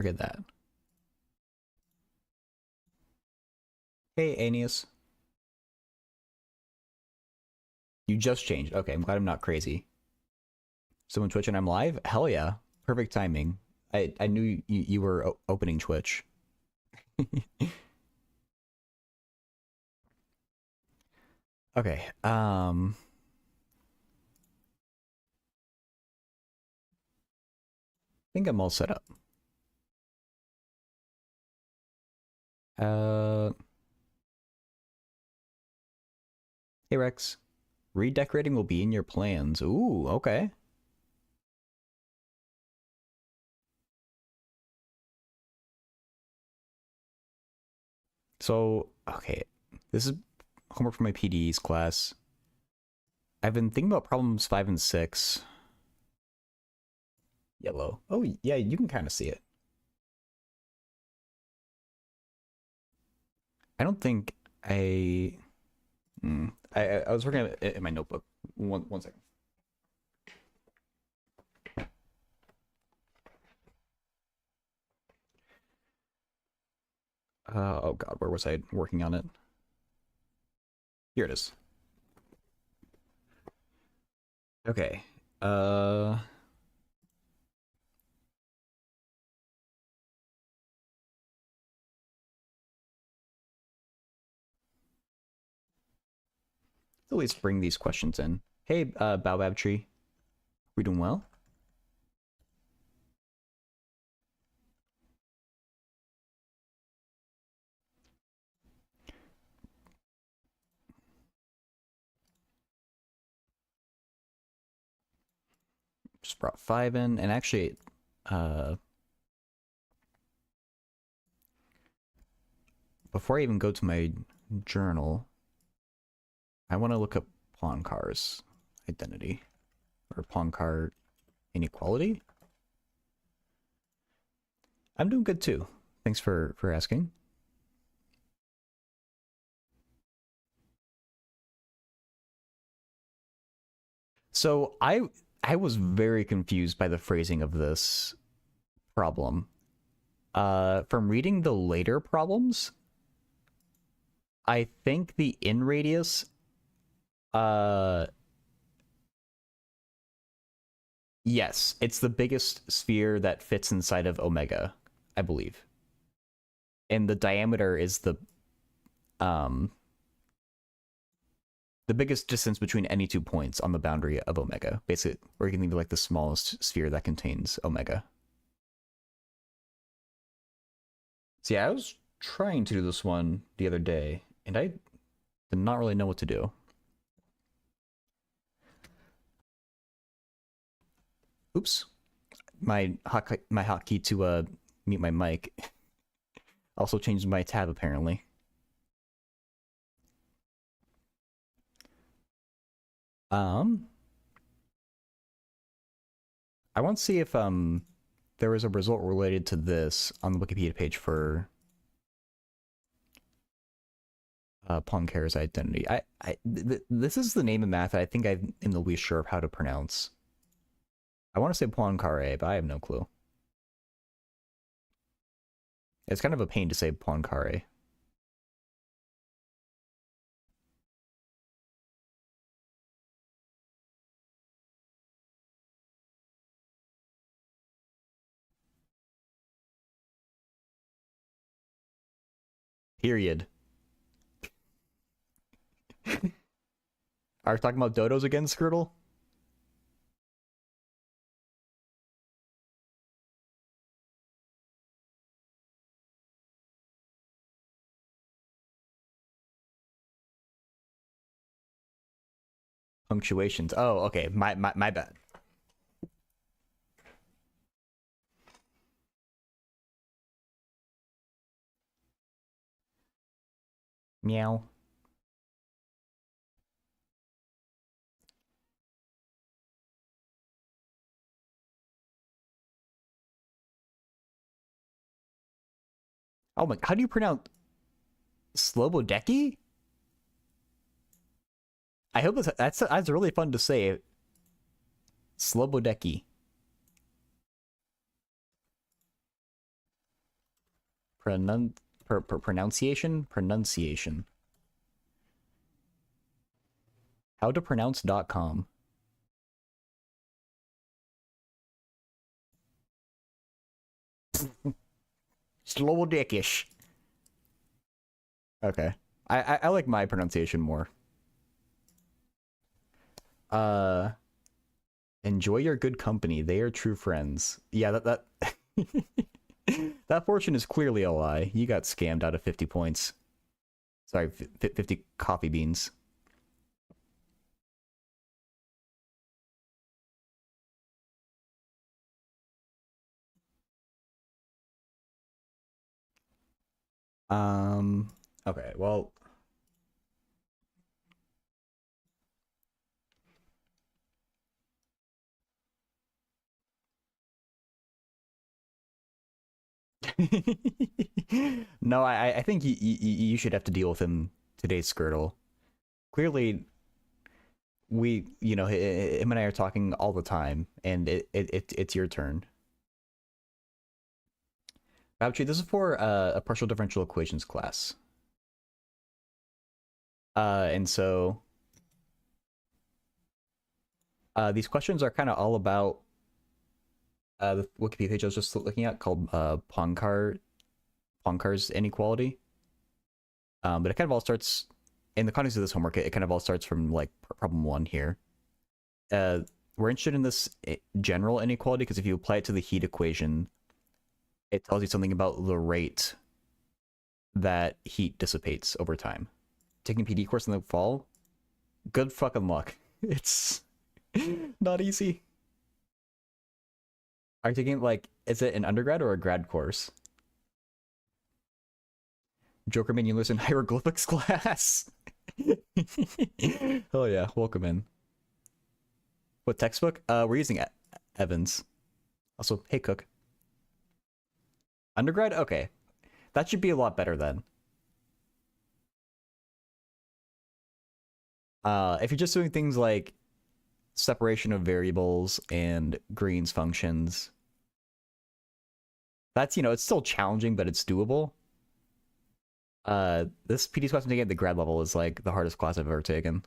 Forget that. Hey, Aeneas. You just changed. Okay, I'm glad I'm not crazy. Someone Twitch and I'm live? Hell yeah. Perfect timing. I knew you were opening Twitch. Okay. I think I'm all set up. Uh Hey Rex. Redecorating will be in your plans. Ooh, okay. So, okay. This is homework for my PD's class. I've been thinking about problems 5 and 6. Yellow. Oh, yeah, you can kind of see it. I don't think I was working at it in my notebook. One second. Oh god, where was I working on it? Here it is. Okay. At least bring these questions in. Hey, Baobab Tree. We doing well? Just brought 5 in, and actually, before I even go to my journal, I want to look up Poncar's identity. Or Poncar inequality? I'm doing good too. Thanks for asking. So I was very confused by the phrasing of this problem. From reading the later problems, I think the in radius, uh, yes, it's the biggest sphere that fits inside of Omega, I believe. And the diameter is um the biggest distance between any 2 points on the boundary of Omega. Basically, or you can think of like the smallest sphere that contains Omega. So yeah, I was trying to do this one the other day, and I did not really know what to do. Oops. My hotkey to mute my mic also changed my tab apparently. I want to see if there was a result related to this on the Wikipedia page for Poncar's identity. This is the name of math I think I'm the least sure of how to pronounce. I want to say Poincare, but I have no clue. It's kind of a pain to say Poincare. Period. Are we talking about dodos again, Scriddle? Punctuations. Oh, okay. My bad. Meow. Oh my, how do you pronounce Slobodeki? I hope that's really fun to say. Slobodeki. Pronunciation. Howtopronounce.com. Slow dickish. Okay. I like my pronunciation more. Enjoy your good company. They are true friends. Yeah, that that fortune is clearly a lie. You got scammed out of 50 points. Sorry, 50 coffee beans. Okay, well, no, I think you should have to deal with him today, Skirtle. Clearly, him and I are talking all the time, and it's your turn. Bouchy, this is for a partial differential equations class. And so these questions are kind of all about the Wikipedia page I was just looking at called Poincar's inequality. But it kind of all starts in the context of this homework. It kind of all starts from like problem 1 here. We're interested in this general inequality because if you apply it to the heat equation, it tells you something about the rate that heat dissipates over time. Taking PD course in the fall, good fucking luck. It's not easy. Are you taking, like, is it an undergrad or a grad course? Jokerman, you listen hieroglyphics class. Oh yeah, welcome in. What textbook? We're using Evans. Also, hey Cook. Undergrad? Okay. That should be a lot better then. If you're just doing things like separation of variables and Green's functions, that's, it's still challenging, but it's doable. This PD's class I'm taking at the grad level is like the hardest class I've ever taken.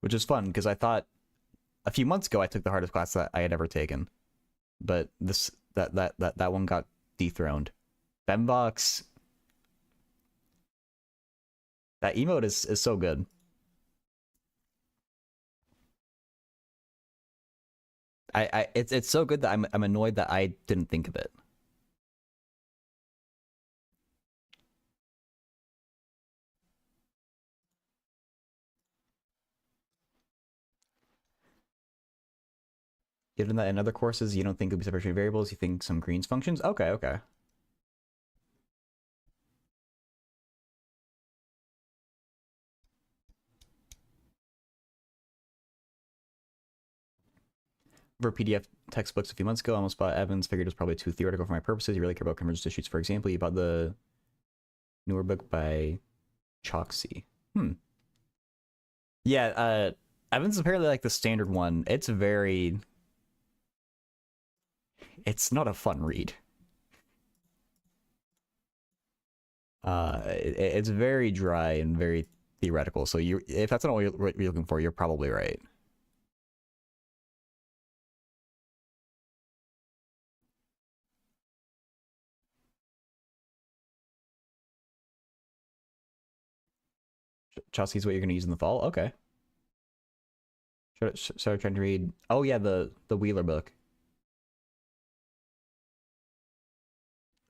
Which is fun, because I thought a few months ago I took the hardest class that I had ever taken. But that one got dethroned. Fembox. That emote is so good. It's so good that I'm annoyed that I didn't think of it. Given that in other courses you don't think it'll be separation of variables, you think some Green's functions? Okay, okay. For PDF textbooks a few months ago, I almost bought Evans, figured it was probably too theoretical for my purposes. You really care about convergence issues, for example. You bought the newer book by Choxy. Yeah, Evans is apparently like the standard one. It's not a fun read. It's very dry and very theoretical. So if that's not what you're looking for, you're probably right. Chelsky's what you're going to use in the fall? Okay. Started trying to read... Oh, yeah, the Wheeler book.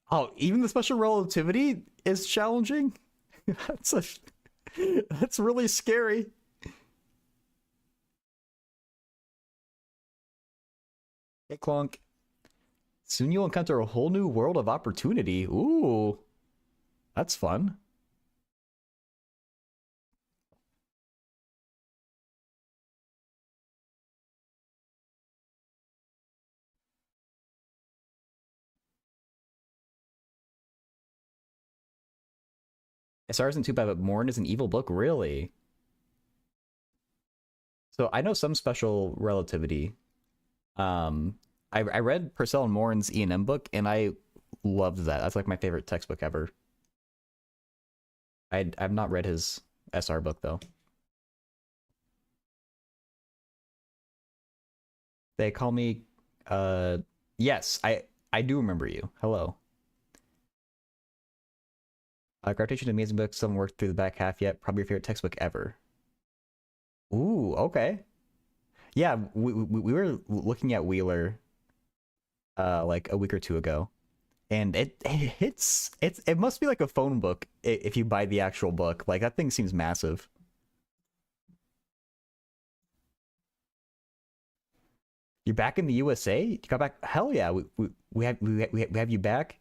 Oh, even the special relativity is challenging? That's really scary. Hey, Clonk. Soon you'll encounter a whole new world of opportunity. Ooh. That's fun. SR isn't too bad, but Morn is an evil book? Really? So I know some special relativity. I I read Purcell and Morin's E&M book, and I loved that. That's like my favorite textbook ever. I've not read his SR book though. They call me yes, I do remember you. Hello. Gravitation Amazing Book, still haven't worked through the back half yet. Probably your favorite textbook ever. Ooh, okay. Yeah, we were looking at Wheeler like a week or two ago. And it must be like a phone book if you buy the actual book. Like that thing seems massive. You're back in the USA? You got back? Hell yeah. We have you back.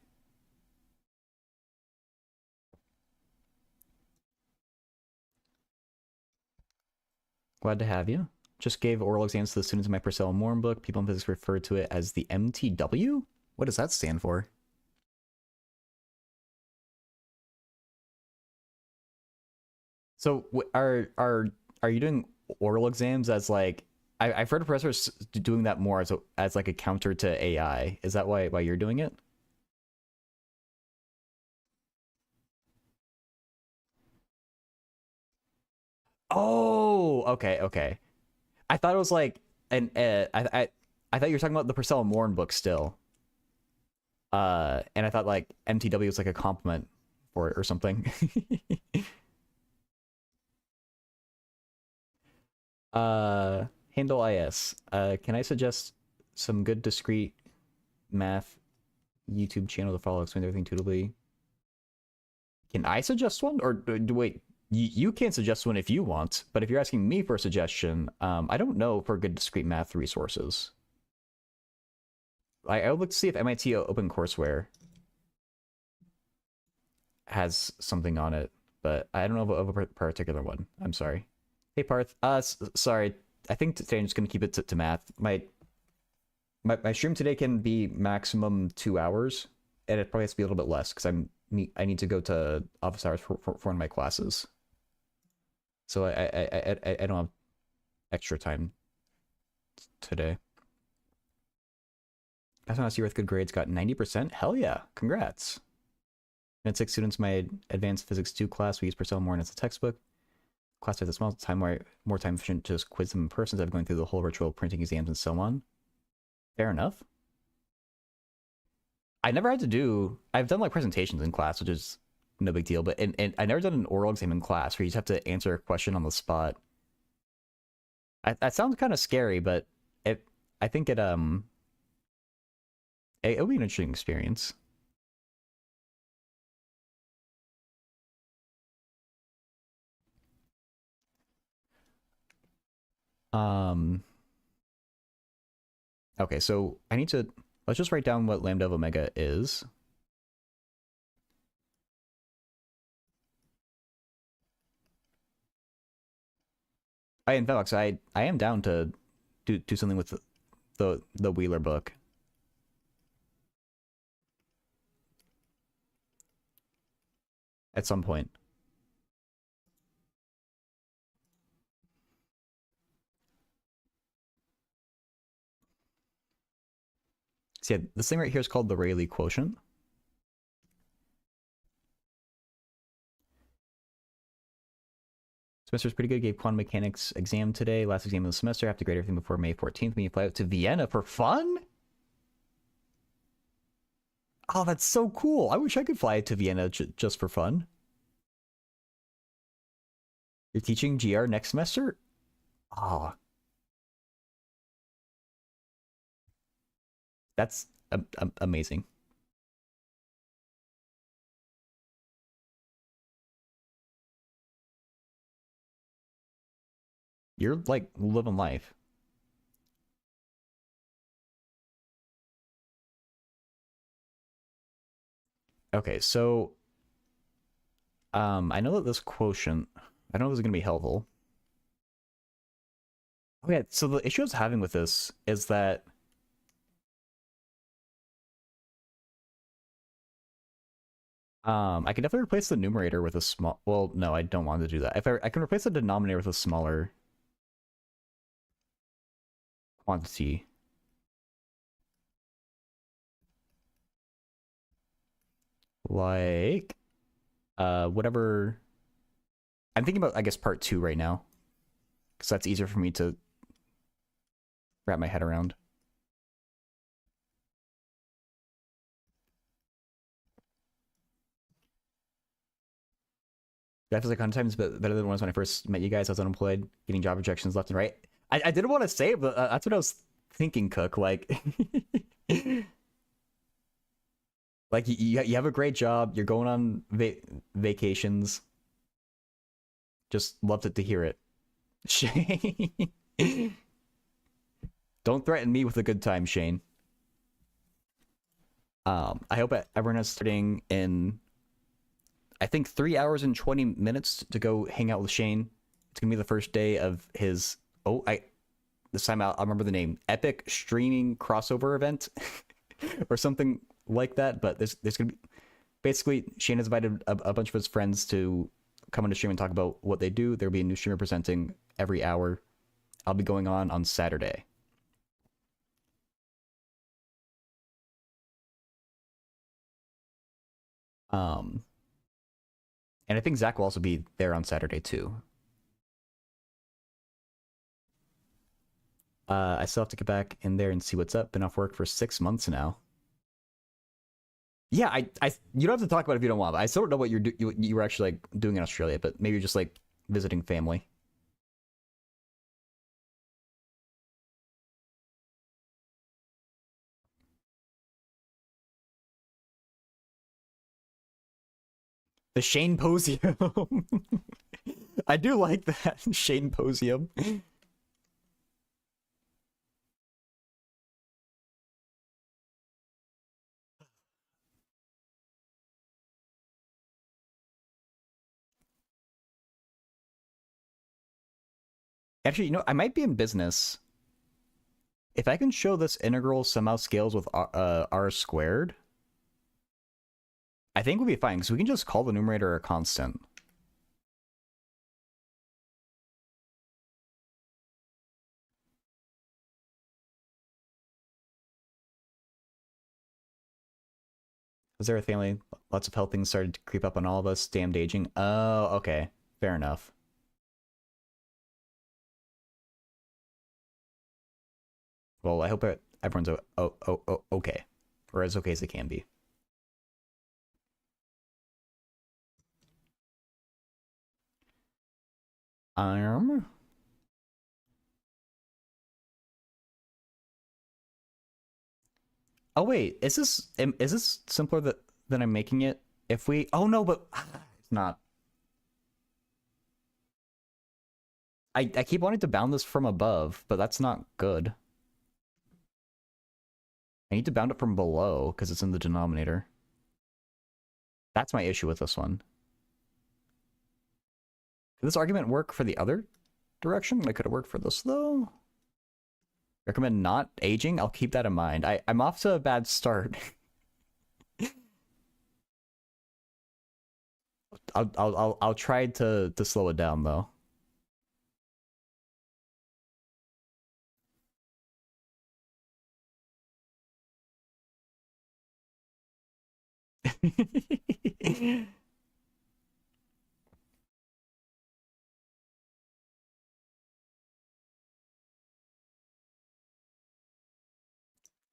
Glad to have you. Just gave oral exams to the students in my Purcell and Morin book. People in physics refer to it as the MTW? What does that stand for? So are you doing oral exams as like I've heard of professors doing that more as like a counter to AI. Is that why you're doing it? Oh, okay, okay. I thought it was like an I thought you were talking about the Purcell and Morin book still. And I thought like MTW was like a compliment for it or something. Handle IS. Can I suggest some good discrete math YouTube channel to follow? Explain everything tutably. Can I suggest one, or wait? You can suggest one if you want, but if you're asking me for a suggestion, I don't know for good discrete math resources. I would look to see if MIT OpenCourseWare has something on it, but I don't know of a particular one. I'm sorry. Hey Parth, sorry. I think today I'm just gonna keep it to math. My stream today can be maximum 2 hours, and it probably has to be a little bit less because I need to go to office hours for one of my classes. So I don't have extra time today. That's when I see with good grades got 90%. Hell yeah, congrats. And 6 students, my advanced physics 2 class, we use Purcell more as a textbook. Class has a small time more time efficient to just quiz them in person instead of going through the whole virtual printing exams and so on. Fair enough. I never had to do. I've done like presentations in class, which is no big deal. But and I never done an oral exam in class where you just have to answer a question on the spot. That sounds kind of scary, but I think it'll be an interesting experience. Um. Okay, so I need to let's just write down what lambda of omega is. In fact, I am down to do something with the Wheeler book. At some point. So yeah, this thing right here is called the Rayleigh quotient. Semester's pretty good. Gave quantum mechanics exam today. Last exam of the semester. Have to grade everything before May 14th. When you fly out to Vienna for fun? Oh, that's so cool. I wish I could fly to Vienna just for fun. You're teaching GR next semester? Oh, that's amazing. You're like living life. Okay, so I know that this quotient, I know this is gonna be helpful. Okay, so the issue I was having with this is that I can definitely replace the numerator with a small. Well, no, I don't want to do that. If I can replace the denominator with a smaller quantity. Like, whatever. I'm thinking about, I guess, part 2 right now, because that's easier for me to wrap my head around. That feels like 100 times better than it was when I first met you guys. I was unemployed, getting job rejections left and right. I didn't want to say it, but that's what I was thinking, Cook. Like, like you have a great job. You're going on vacations. Just loved it to hear it. Shane. Don't threaten me with a good time, Shane. I hope everyone is starting in, I think, 3 hours and 20 minutes to go hang out with Shane. It's gonna be the first day of his, this time I'll remember the name, epic streaming crossover event or something like that. But there's gonna be, basically, Shane has invited a bunch of his friends to come on the stream and talk about what they do. There'll be a new streamer presenting every hour. I'll be going on Saturday. And I think Zach will also be there on Saturday too. I still have to get back in there and see what's up. Been off work for 6 months now. Yeah, you don't have to talk about it if you don't want. But I still don't know what you were actually like doing in Australia, but maybe you're just like visiting family. The Shane Posium. I do like that Shane Posium. Actually, I might be in business. If I can show this integral somehow scales with r squared, I think we'll be fine, because we can just call the numerator a constant. Was there a family? Lots of health things started to creep up on all of us. Damned aging. Oh, okay. Fair enough. Well, I hope everyone's okay. Or as okay as it can be. Um. Oh wait, is this simpler than I'm making it? If we, oh no, but it's not. I keep wanting to bound this from above, but that's not good. I need to bound it from below because it's in the denominator. That's my issue with this one. Could this argument work for the other direction? Like, could it work for this though? Recommend not aging. I'll keep that in mind. I'm off to a bad start. I'll try to slow it down though.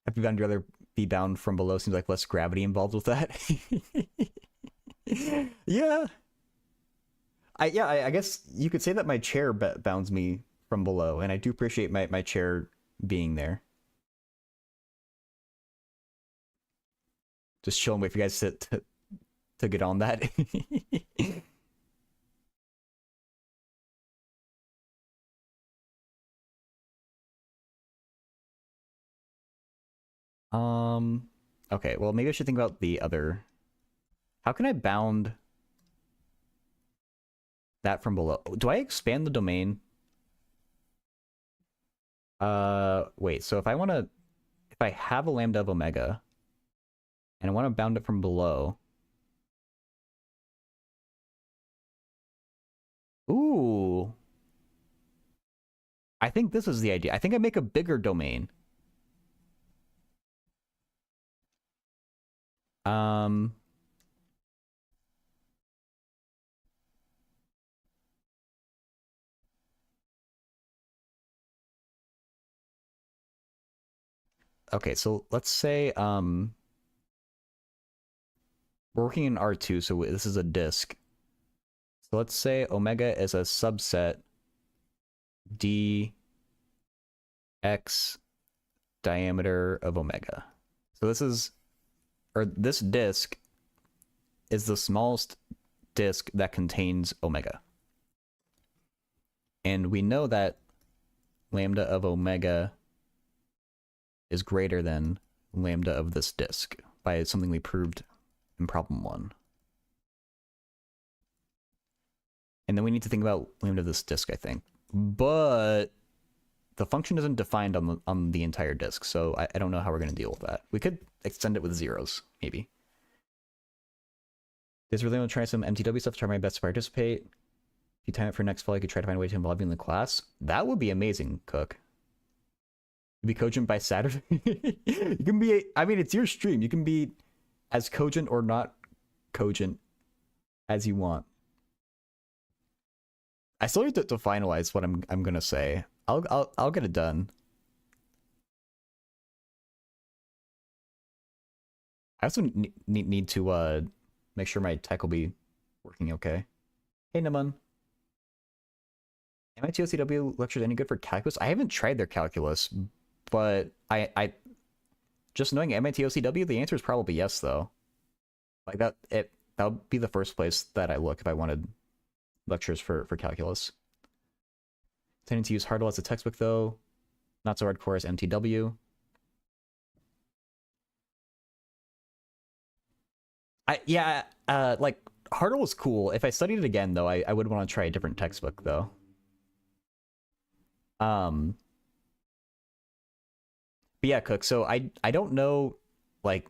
Have you rather be bound from below? Seems like less gravity involved with that. Yeah. I guess you could say that my chair bounds me from below, and I do appreciate my chair being there. Just chill and wait for you guys to get on that. um okay, well maybe I should think about the other. How can I bound that from below? Do I expand the domain? Wait, so if I have a lambda of omega and I want to bound it from below. Ooh. I think this is the idea. I think I make a bigger domain. Um okay, so let's say we're working in R2, so this is a disk. So let's say omega is a subset dx diameter of omega. So this disk is the smallest disk that contains omega. And we know that lambda of omega is greater than lambda of this disk by something we proved in problem 1. And then we need to think about lambda of this disk, I think. But the function isn't defined on the entire disk, so I don't know how we're going to deal with that. We could extend it with zeros, maybe. This really want to try some MTW stuff, try my best to participate. If you time it for next fall, you could try to find a way to involve you in the class. That would be amazing, Cook. You'd be cogent by Saturday. You can be, I mean, it's your stream. You can be as cogent or not cogent as you want. I still need to finalize what I'm gonna say. I'll get it done. I also need to make sure my tech will be working okay. Hey Naman. MIT OCW lectures any good for calculus? I haven't tried their calculus, but I just knowing MIT OCW, the answer is probably yes though. Like that would be the first place that I look if I wanted lectures for calculus. Tending to use Hartle as a textbook though, not so hardcore as MTW. Like Hartle was cool. If I studied it again though, I would want to try a different textbook though. But yeah, Cook. So I don't know, like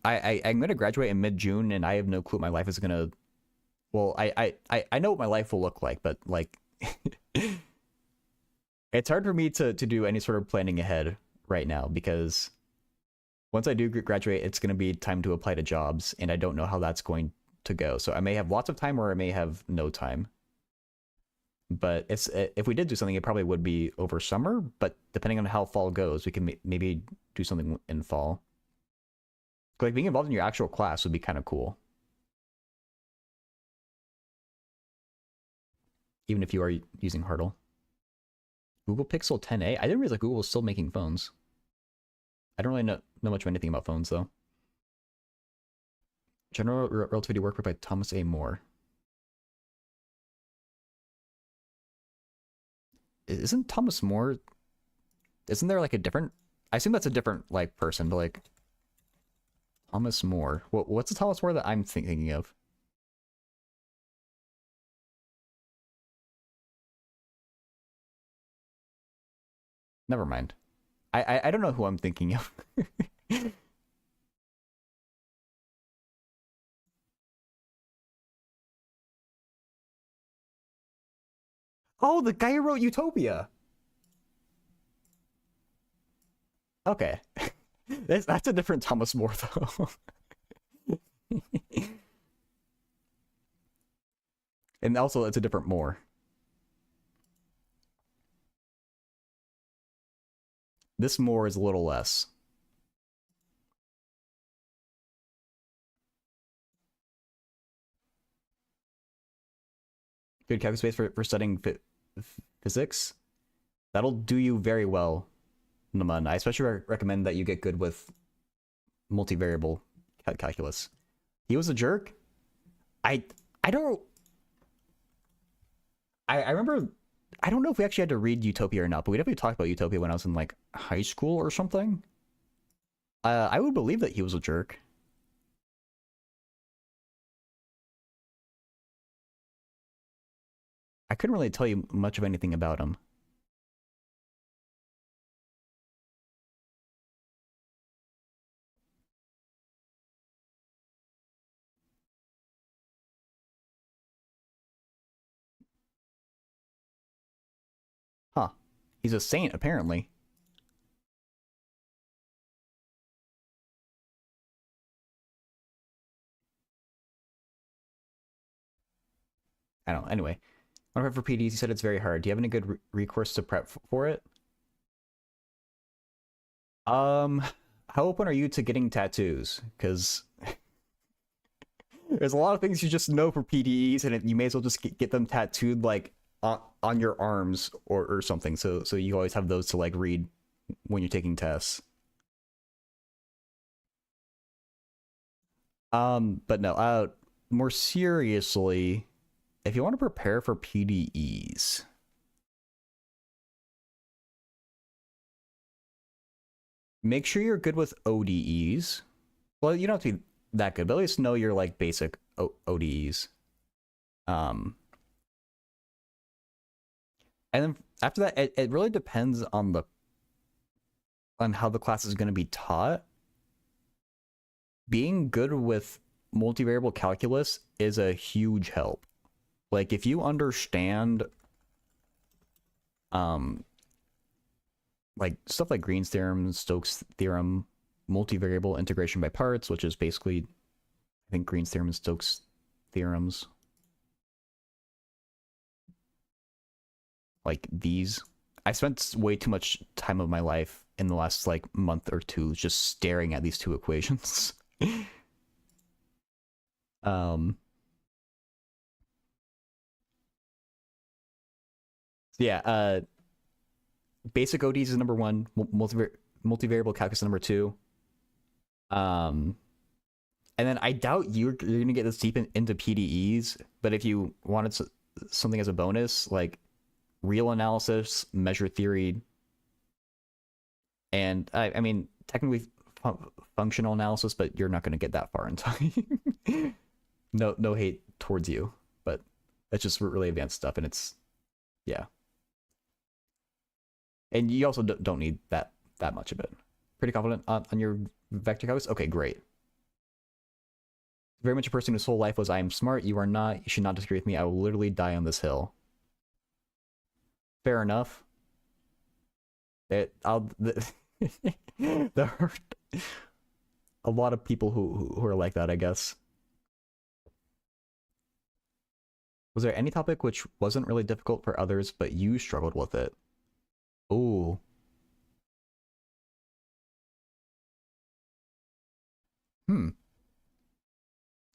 I'm gonna graduate in mid-June and I have no clue what my life is gonna. Well, I know what my life will look like, but like it's hard for me to do any sort of planning ahead right now because once I do graduate, it's gonna be time to apply to jobs, and I don't know how that's going to go. So I may have lots of time or I may have no time. But it's if we did do something, it probably would be over summer. But depending on how fall goes, we can maybe do something in fall. Like being involved in your actual class would be kind of cool, even if you are using Hartle. Google Pixel 10a. I didn't realize Google was still making phones. I don't really know much of anything about phones though. General Relativity Workbook by Thomas A. More. Isn't Thomas More? Isn't there like a different? I assume that's a different like person, but like Thomas More. What's the Thomas More that I'm thinking of? Never mind. I don't know who I'm thinking of. Oh, the guy who wrote Utopia. Okay. That's a different Thomas More though. And also it's a different More. This More is a little less. Good calculus space for studying physics. That'll do you very well, Naman. I especially recommend that you get good with multivariable calculus. He was a jerk. I don't. I remember. I don't know if we actually had to read Utopia or not, but we definitely talked about Utopia when I was in like high school or something. I would believe that he was a jerk. I couldn't really tell you much of anything about him. Huh. He's a saint, apparently. I don't know. Anyway, one of for PDs, you said it's very hard. Do you have any good recourse to prep for it? Um, how open are you to getting tattoos? Because there's a lot of things you just know for PDEs, and you may as well just get them tattooed like on your arms or something. So you always have those to like read when you're taking tests. But no, more seriously, if you want to prepare for PDEs, make sure you're good with ODEs. Well, you don't have to be that good, but at least know your like basic ODEs. Um, and then after that, it really depends on how the class is going to be taught. Being good with multivariable calculus is a huge help. Like if you understand like stuff like Green's theorem, Stokes theorem, multivariable integration by parts, which is basically I think Green's theorem and Stokes theorems. Like these. I spent way too much time of my life in the last like month or two just staring at these two equations. um yeah, basic ODs is number one, multivariable calculus is number two. And then I doubt you're gonna get this deep into PDEs, but if you wanted something as a bonus, like real analysis, measure theory, and I mean technically functional analysis, but you're not gonna get that far in time. No hate towards you, but that's just really advanced stuff, and it's yeah. And you also don't need that much of it. Pretty confident on your vector calculus? Okay, great. Very much a person whose whole life was I am smart, you are not, you should not disagree with me, I will literally die on this hill. Fair enough. There are a lot of people who are like that, I guess. Was there any topic which wasn't really difficult for others, but you struggled with it? Ooh.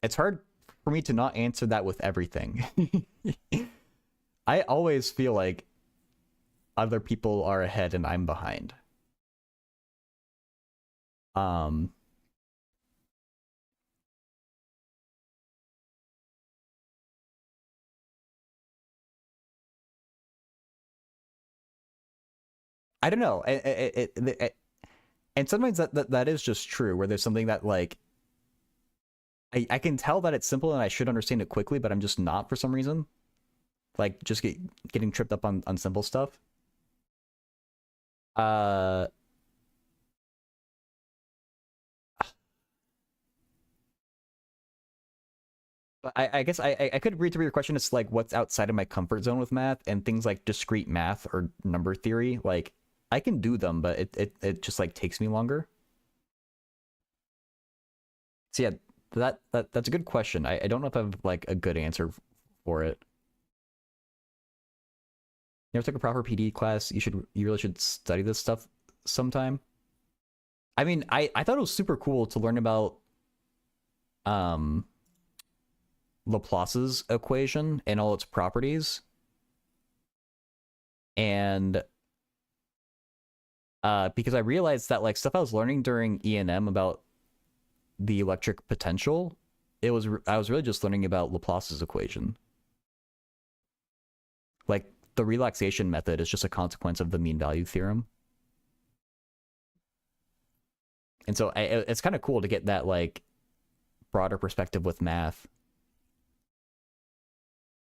It's hard for me to not answer that with everything. I always feel like other people are ahead and I'm behind. Um, I don't know. And sometimes that is just true, where there's something that like I can tell that it's simple and I should understand it quickly, but I'm just not for some reason. Like just getting tripped up on simple stuff. Uh, but I guess I could read through your question. It's like what's outside of my comfort zone with math, and things like discrete math or number theory. Like I can do them, but it just like takes me longer. So yeah, that's a good question. I don't know if I have like a good answer for it. You ever took a proper PD class? You really should study this stuff sometime. I mean, I thought it was super cool to learn about um Laplace's equation and all its properties. And because I realized that like stuff I was learning during E&M about the electric potential, I was really just learning about Laplace's equation. Like the relaxation method is just a consequence of the mean value theorem. And so it's kind of cool to get that like broader perspective with math,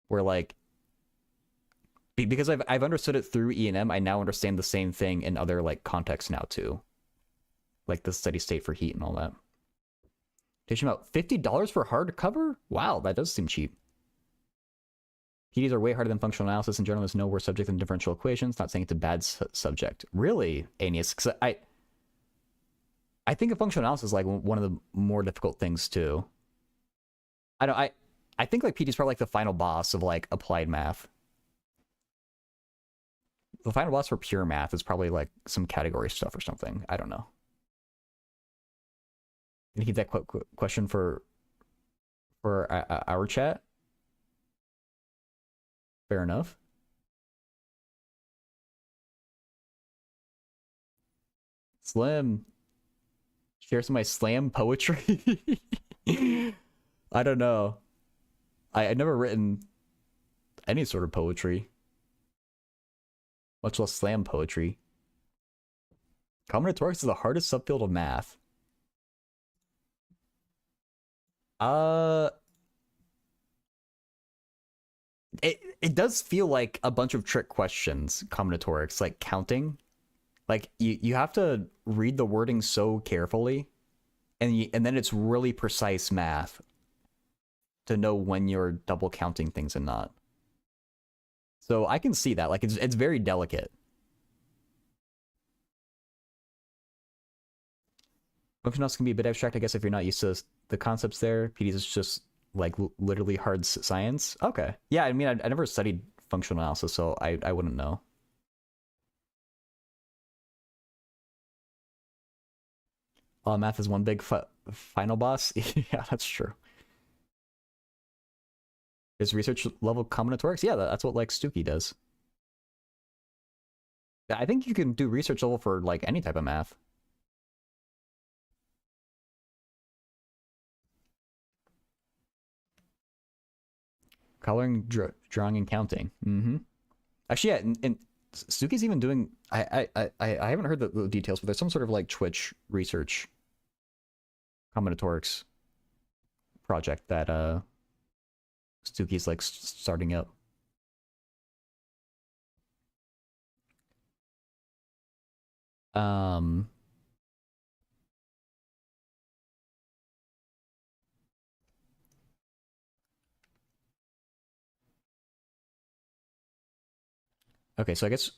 where like because I've understood it through E&M, I now understand the same thing in other like contexts now too, like the steady state for heat and all that. Teaching about $50 for hardcover? Wow, that does seem cheap. PDs are way harder than functional analysis in general. There's no worse subject than differential equations. Not saying it's a bad subject. Really, Aeneas? Because I think of functional analysis like one of the more difficult things too. I think like PDs are probably like the final boss of like applied math. The final boss for pure math is probably like some category stuff or something. I don't know. Can you keep that question for our chat? Fair enough. Slim, share some of my slam poetry. I don't know. I've never written any sort of poetry, much less slam poetry. Combinatorics is the hardest subfield of math. Uh, it does feel like a bunch of trick questions, combinatorics, like counting. Like you have to read the wording so carefully, and then it's really precise math to know when you're double counting things and not. So I can see that. Like it's very delicate. Functionals can be a bit abstract, I guess, if you're not used to the concepts there. PDs is just like literally hard science. Okay. Yeah, I mean, I never studied functional analysis, so I wouldn't know. Math is one big final boss. Yeah, that's true. Is research level combinatorics? Yeah, that's what like Stuckey does. I think you can do research level for like any type of math. Coloring, drawing, and counting. Mm-hmm. Actually, yeah, and Stuckey's even doing. I haven't heard the details, but there's some sort of like Twitch research combinatorics project that Stuckey's like starting up. Okay, so I guess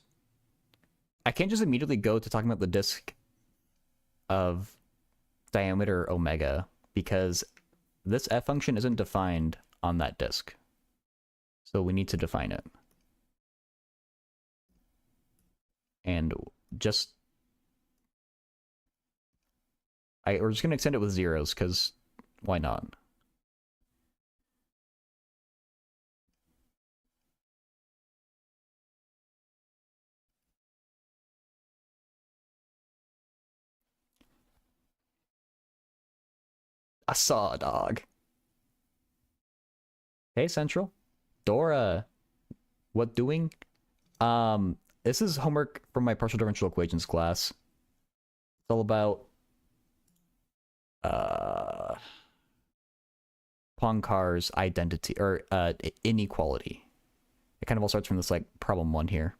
I can't just immediately go to talking about the disk of diameter omega because this f function isn't defined on that disk. So we need to define it. And just we're just gonna extend it with zeros because why not? I saw a dog. Hey, Central. Dora. What doing? This is homework from my partial differential equations class. It's all about Poincare's identity or inequality. It kind of all starts from this like problem 1 here.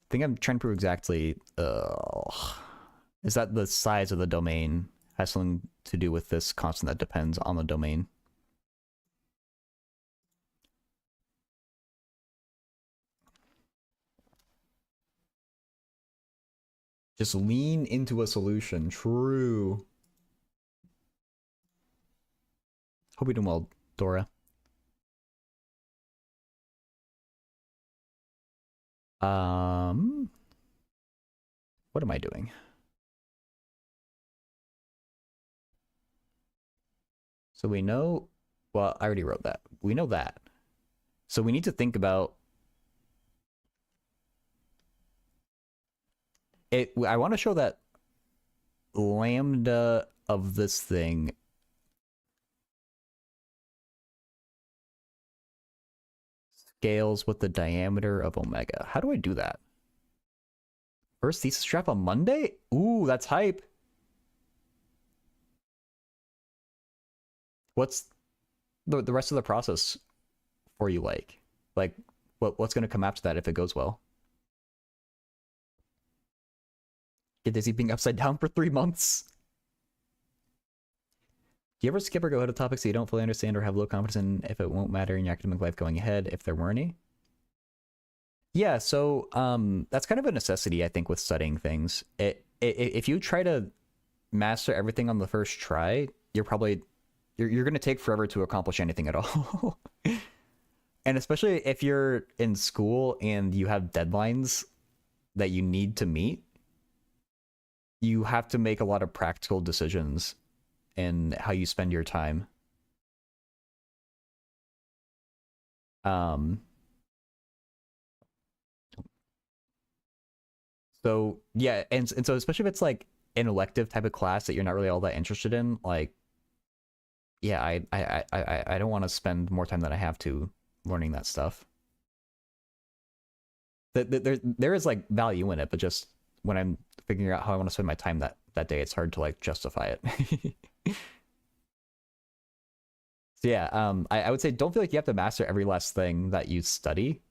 I think I'm trying to prove exactly is that the size of the domain has something to do with this constant that depends on the domain. Just lean into a solution. True. Hope you're doing well, Dora. What am I doing? So we know, well, I already wrote that. We know that. So we need to think about it. I want to show that lambda of this thing scales with the diameter of omega. How do I do that? First thesis draft on Monday? Ooh, that's hype. What's the rest of the process for you like? Like, what's going to come after that if it goes well? Get dizzy being upside down for 3 months? Do you ever skip or go ahead of topics that you don't fully understand or have low confidence in if it won't matter in your academic life going ahead, if there were any? Yeah, so that's kind of a necessity, I think, with studying things. If you try to master everything on the first try, you're going to take forever to accomplish anything at all. And especially if you're in school and you have deadlines that you need to meet, you have to make a lot of practical decisions in how you spend your time. Um, so yeah, and so especially if it's like an elective type of class that you're not really all that interested in, like yeah, I don't want to spend more time than I have to learning that stuff. There is like value in it, but just when I'm figuring out how I want to spend my time that day, it's hard to like justify it. So yeah, I would say don't feel like you have to master every last thing that you study.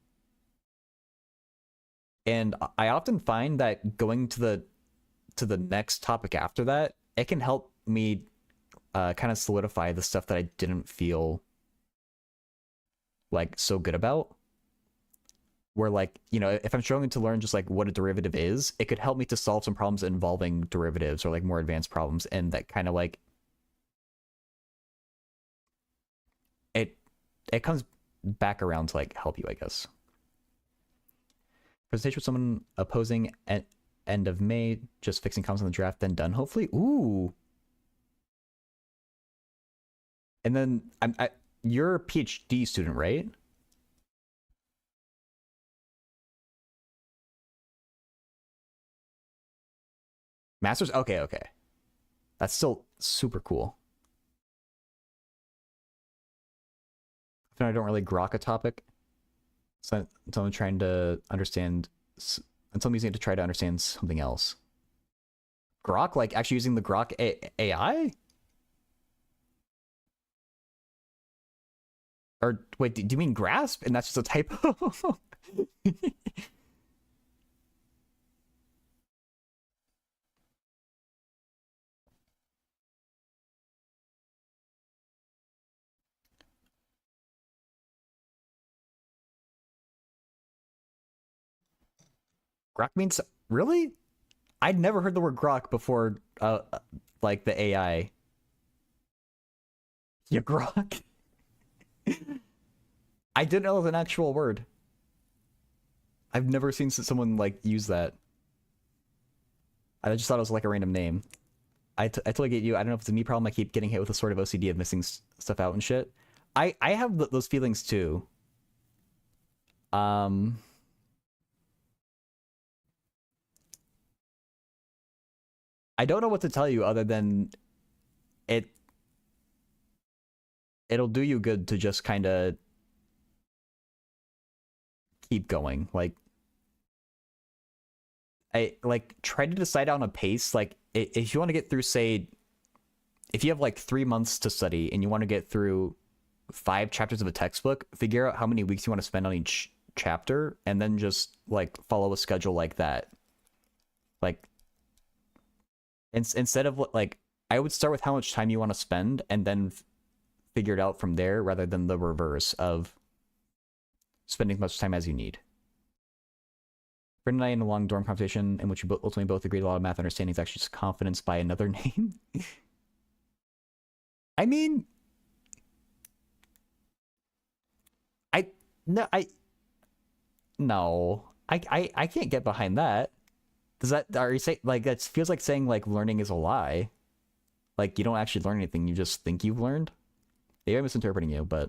And I often find that going to the next topic after that, it can help me kind of solidify the stuff that I didn't feel like so good about. Where like, you know, if I'm struggling to learn just like what a derivative is, it could help me to solve some problems involving derivatives or like more advanced problems, and that kind of like it comes back around to like help you, I guess. Presentation with someone opposing at end of May, just fixing comments on the draft, then done hopefully. Ooh. And then you're a PhD student, right? Masters? Okay, okay. That's still super cool. I don't really grok a topic. So until I'm trying to understand, until I'm using it to try to understand something else. Grok, like actually using the Grok AI? Or wait, do you mean grasp? And that's just a typo? Grok means really? I'd never heard the word grok before. Like the AI. Yeah, grok. I didn't know it was an actual word. I've never seen someone like use that. I just thought it was like a random name. I totally get you. I don't know if it's a me problem. I keep getting hit with a sort of OCD of missing stuff out and shit. I have those feelings too. Um, I don't know what to tell you other than it. It'll do you good to just kind of keep going. Like I like try to decide on a pace. Like if you want to get through, say, if you have like 3 months to study and you want to get through 5 chapters of a textbook, figure out how many weeks you want to spend on each chapter, and then just like follow a schedule like that. Like instead of like, I would start with how much time you want to spend and then figure it out from there, rather than the reverse of spending as much time as you need. Brent and I in a long dorm conversation in which we ultimately both agreed a lot of math understanding is actually just confidence by another name. I mean, I no, I no, I can't get behind that. Does that, are you saying like that feels like saying like learning is a lie? Like you don't actually learn anything, you just think you've learned? Maybe I'm misinterpreting you, but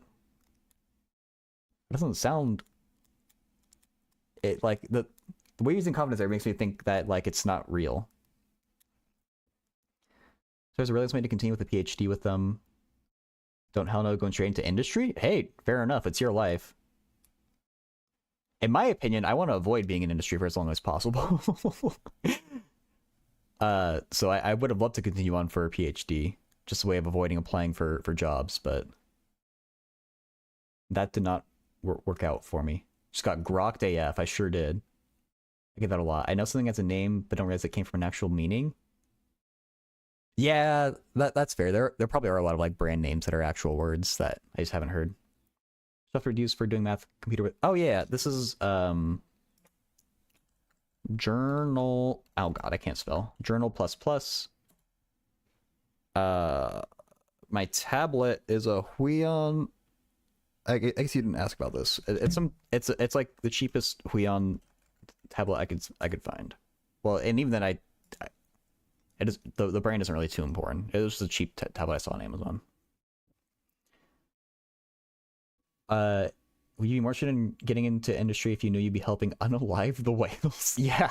it doesn't sound it like the way you're using confidence there makes me think that like it's not real. So there's a realism way to continue with a PhD with them. Don't hell no going straight into industry? Hey, fair enough. It's your life. In my opinion, I want to avoid being in industry for as long as possible. So I would have loved to continue on for a PhD, just a way of avoiding applying for jobs, but that did not work out for me. Just got grokked AF. I sure did. I get that a lot. I know something has a name, but don't realize it came from an actual meaning. Yeah, that's fair. There probably are a lot of like brand names that are actual words that I just haven't heard. Stuff reduced for doing math computer with. Oh yeah, this is journal. Oh god, I can't spell. Journal plus plus. My tablet is a Huion. I guess you didn't ask about this. It's like the cheapest Huion tablet I could find. Well, and even then It is the brand isn't really too important. It was just a cheap tablet I saw on Amazon. Would you be more interested in getting into industry if you knew you'd be helping unalive the whales? Yeah.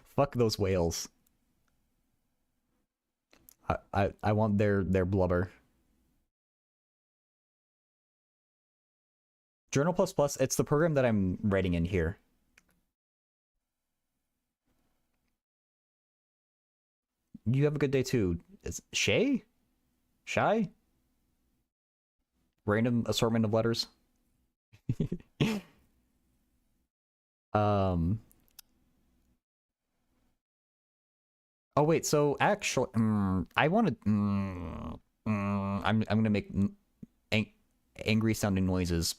Fuck those whales. I want their blubber. Journal++, it's the program that I'm writing in here. You have a good day too. Is Shay? Shy? Random assortment of letters. um. Oh wait, so actually, I wanted. I'm gonna make ang angry sounding noises.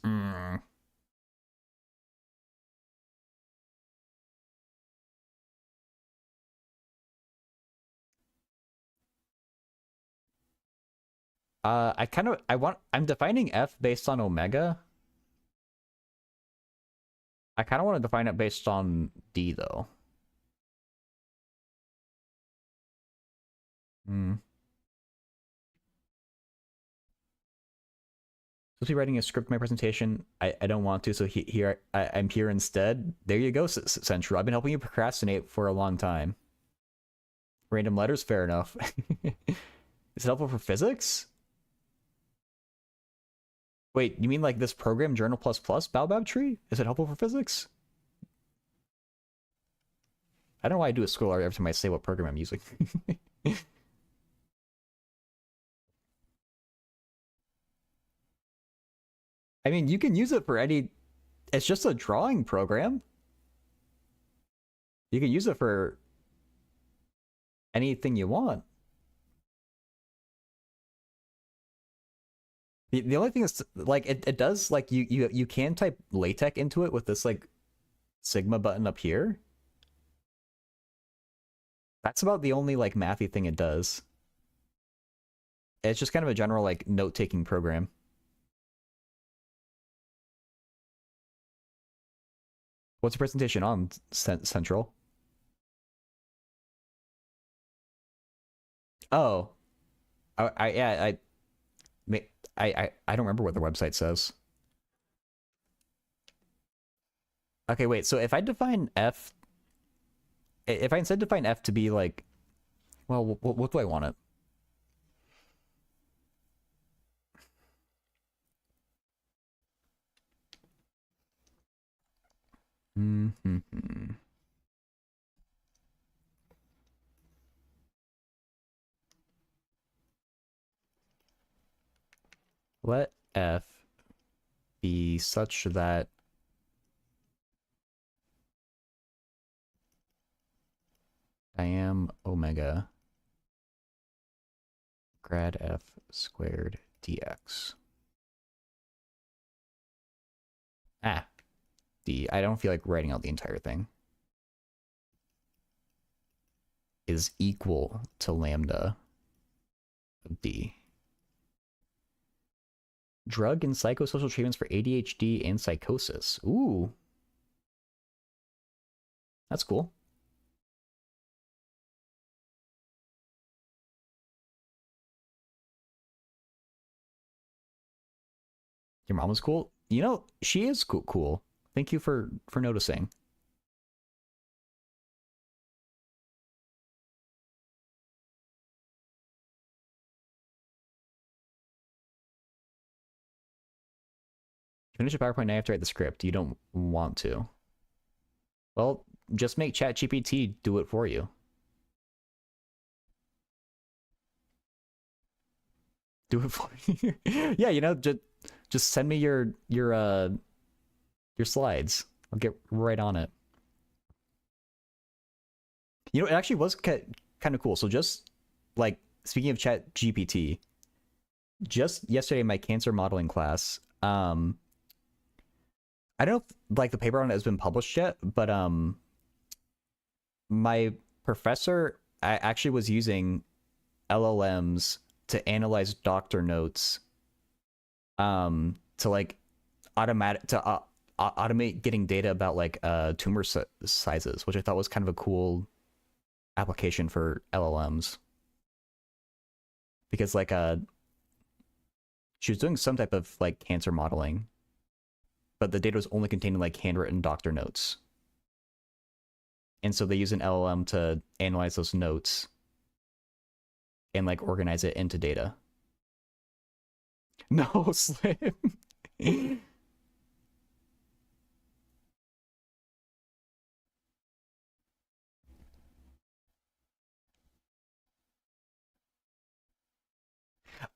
I'm defining F based on omega. I kind of want to define it based on D though. Supposed to be writing a script for my presentation. I don't want to, so I'm here instead. There you go, Central. I've been helping you procrastinate for a long time. Random letters, fair enough. Is it helpful for physics? Wait, you mean like this program, Journal++, Baobab Tree? Is it helpful for physics? I don't know why I do a scroll every time I say what program I'm using. I mean, you can use it for any... It's just a drawing program. You can use it for anything you want. The only thing is, like, it does, like, you can type LaTeX into it with this, like, Sigma button up here. That's about the only, like, mathy thing it does. It's just kind of a general, like, note-taking program. What's the presentation on, Central? Oh. I don't remember what the website says. Okay, wait, so if I define F... If I instead define F to be, like... Well, what do I want it? Let F be such that I am omega grad F squared dx. D. I don't feel like writing out the entire thing. Is equal to lambda of D. Drug and psychosocial treatments for ADHD and psychosis. Ooh. That's cool. Your mom was cool? You know, she is cool. Thank you for noticing. Finish a PowerPoint, now you have to write the script. You don't want to. Well, just make ChatGPT do it for you. Do it for you. Yeah, you know, just send me your slides. I'll get right on it. You know, it actually was kind of cool. So just like speaking of ChatGPT, just yesterday in my cancer modeling class, I don't know if like the paper on it has been published yet, but my professor actually was using LLMs to analyze doctor notes to like automate getting data about like tumor sizes, which I thought was kind of a cool application for LLMs because like she was doing some type of like cancer modeling, but the data was only contained in like handwritten doctor notes. And so they use an LLM to analyze those notes and like organize it into data. No, Slim.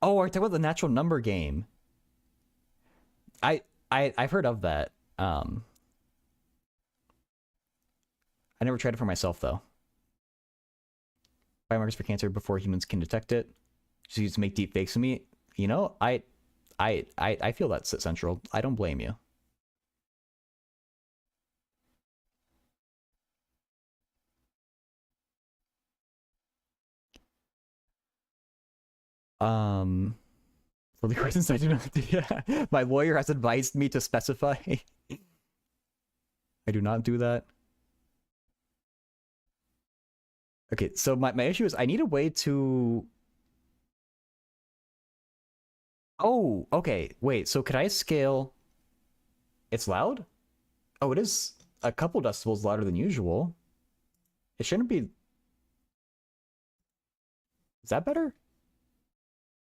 Oh, are you talking about the natural number game? I I've heard of that. I never tried it for myself though. Biomarkers for cancer before humans can detect it. Just used to make deep fakes of me. You know, I feel that's essential. I don't blame you. Um, for the reasons I do not. Yeah, my lawyer has advised me to specify. I do not do that. Okay, so my issue is I need a way to. Oh, okay. Wait, so could I scale? It's loud? Oh, it is a couple decibels louder than usual. It shouldn't be. Is that better?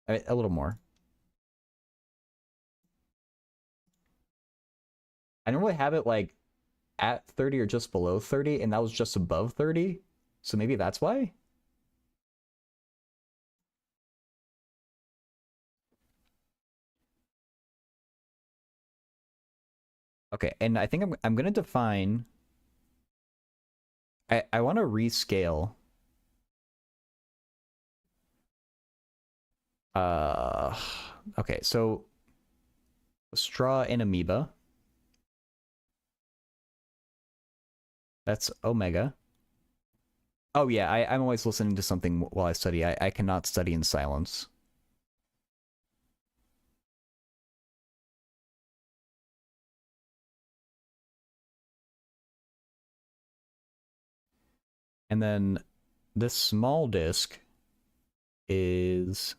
I mean, a little more. I normally have it like at 30 or just below 30, and that was just above 30. So maybe that's why? Okay, and I think I'm gonna define. I want to rescale. Uh, okay, so straw and amoeba. That's omega. Oh yeah, I'm always listening to something while I study. I cannot study in silence. And then this small disk is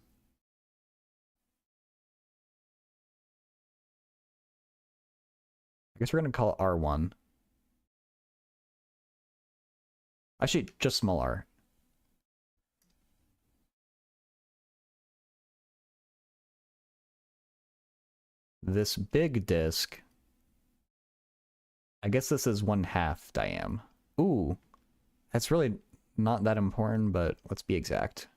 I guess we're gonna call it R1. Actually, just small r. This big disk, I guess this is 1/2 diam. Ooh, that's really not that important, but let's be exact.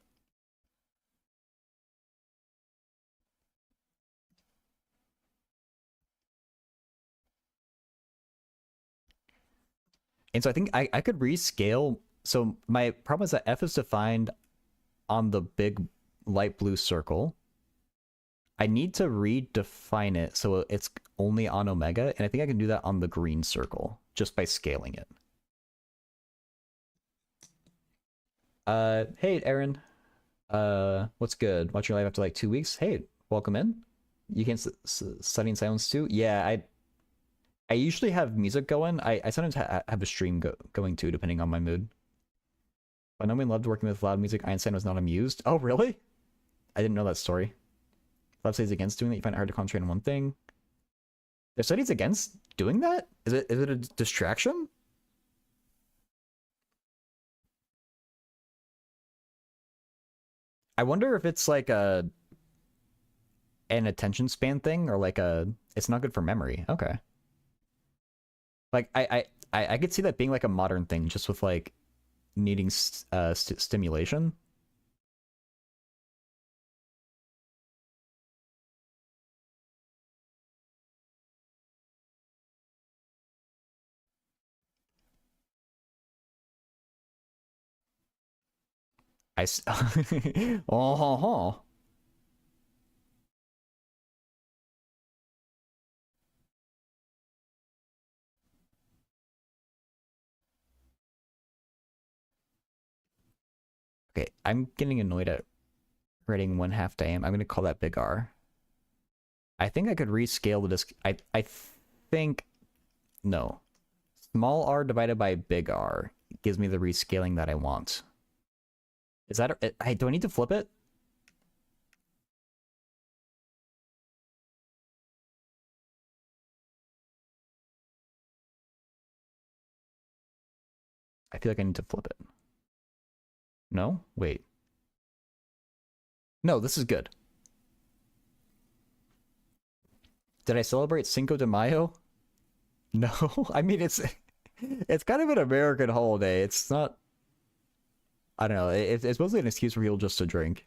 And so I think I could rescale. So my problem is that F is defined on the big light blue circle. I need to redefine it so it's only on omega, and I think I can do that on the green circle just by scaling it. Hey, Aaron. What's good? Watching live after like 2 weeks. Hey, welcome in. You can study in silence too. Yeah, I usually have music going. I sometimes have a stream going too, depending on my mood. But no one loved working with loud music. Einstein was not amused. Oh, really? I didn't know that story. Love says against doing that. You find it hard to concentrate on one thing. There's studies against doing that? Is it a distraction? I wonder if it's like an attention span thing or like it's not good for memory. Okay. Like I could see that being like a modern thing just with like needing stimulation. Oh, okay. I'm getting annoyed at writing 1/2 diam. I'm gonna call that big R. I think I could rescale the disk. I think no. Small r divided by big R gives me the rescaling that I want. Is that... do I need to flip it? I feel like I need to flip it. No? Wait. No, this is good. Did I celebrate Cinco de Mayo? No. I mean, it's kind of an American holiday. It's not... I don't know. It's mostly an excuse for people just to drink.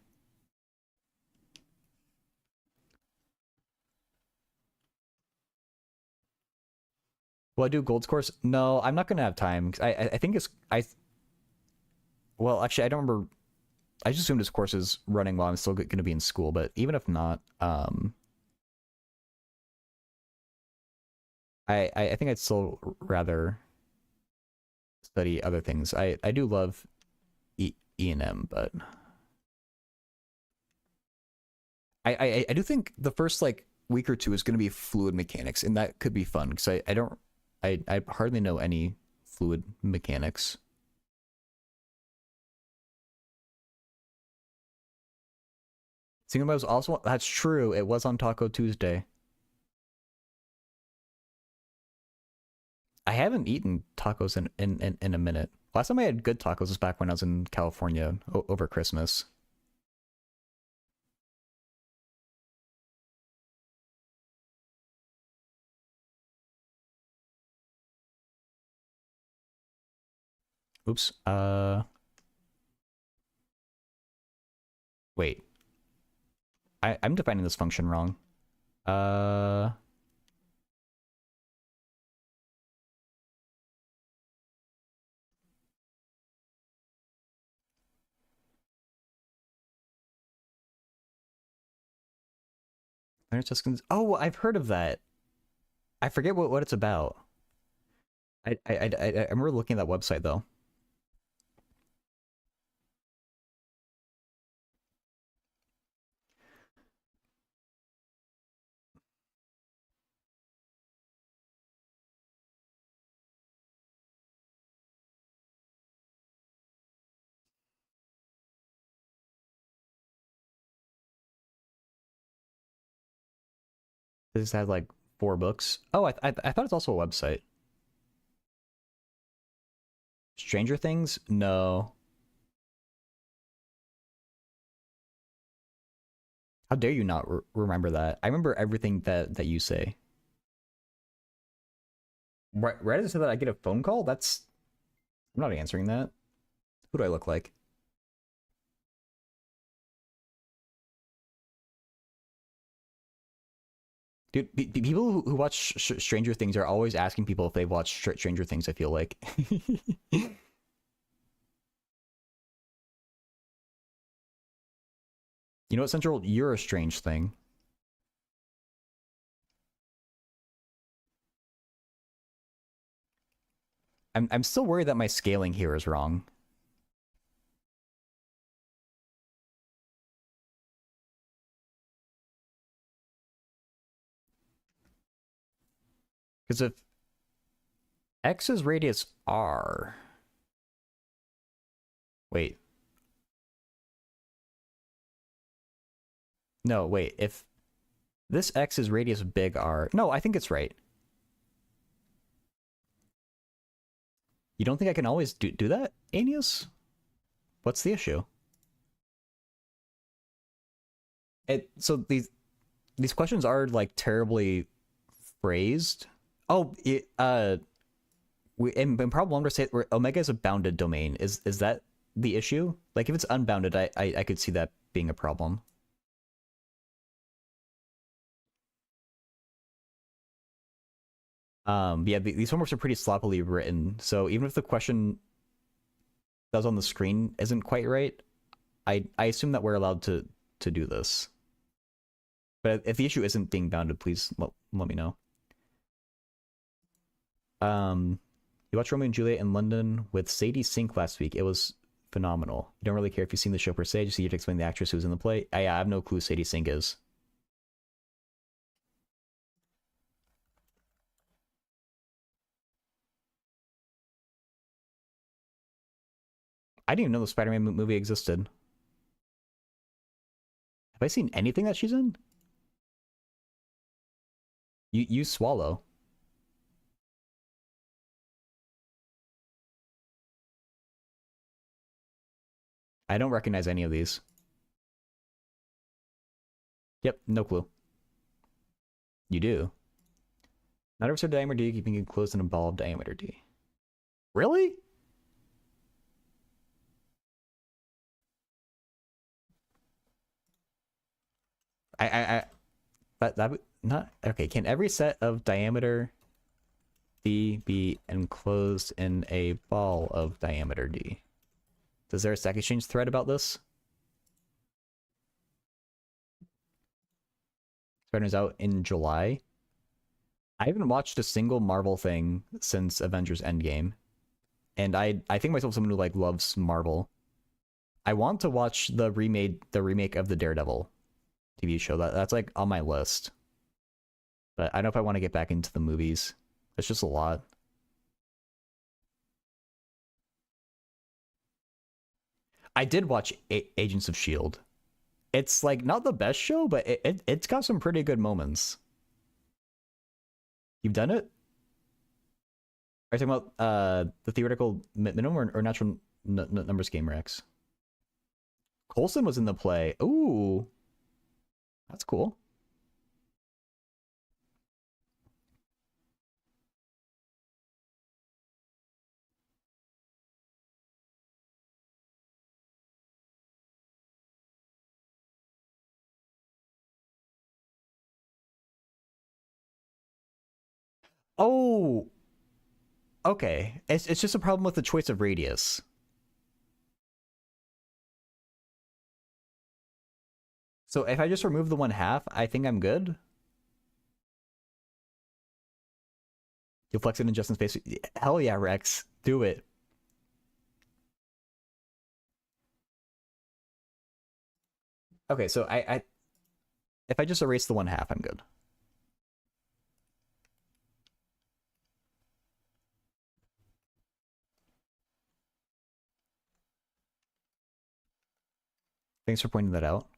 Will I do Gold's course? No, I'm not gonna have time. I think it's... Well, actually, I don't remember... I just assumed this course is running while I'm still going to be in school, but even if not, I think I'd still rather study other things. I do love E&M, but I do think the first like week or two is going to be fluid mechanics, and that could be fun because I hardly know any fluid mechanics. Cinco was also... That's true. It was on Taco Tuesday. I haven't eaten tacos in a minute. Last time I had good tacos was back when I was in California over Christmas. Oops. Wait. I'm defining this function wrong. Uh... Oh, I've heard of that. I forget what it's about. I remember looking at that website though. This had like 4 books. Oh, I thought it's also a website. Stranger Things? No. How dare you not remember that? I remember everything that you say. Right as I said that, I get a phone call? That's... I'm not answering that. Who do I look like? Dude, people who watch Stranger Things are always asking people if they've watched Stranger Things, I feel like. You know what, Central? You're a strange thing. I'm still worried that my scaling here is wrong. Because if X is radius R... Wait. No, wait. If this X is radius big R... No, I think it's right. You don't think I can always do that, Aeneas? What's the issue? So these questions are like terribly phrased. Oh, in problem 1 to say omega is a bounded domain. Is that the issue? Like if it's unbounded, I could see that being a problem. Yeah, these homeworks are pretty sloppily written. So even if the question that was on the screen isn't quite right, I assume that we're allowed to do this. But if the issue isn't being bounded, please let me know. You watched Romeo and Juliet in London with Sadie Sink last week. It was phenomenal. You don't really care if you've seen the show per se, just you to explain the actress who's in the play. I have no clue who Sadie Sink is. I didn't even know the Spider-Man movie existed. Have I seen anything that she's in? You swallow. I don't recognize any of these. Yep, no clue. You do. Not ever diameter D keeping it closed in a ball of diameter D. Really? I that would not okay. Can every set of diameter D be enclosed in a ball of diameter D? Is there a Stack Exchange thread about this? Spider-Man's out in July. I haven't watched a single Marvel thing since Avengers Endgame, and I think myself someone who like loves Marvel. I want to watch the remake of the Daredevil TV show. That's like on my list, but I don't know if I want to get back into the movies. It's just a lot. I did watch Agents of Shield. It's like not the best show, but it's got some pretty good moments. You've done it? Are you talking about the theoretical minimum or natural numbers game, Rex? Coulson was in the play. Ooh, that's cool. Oh, okay. It's just a problem with the choice of radius. So if I just remove the 1/2, I think I'm good. You'll flex it in just in space. Hell yeah, Rex. Do it. Okay, so I if I just erase the 1/2, I'm good. Thanks for pointing that out.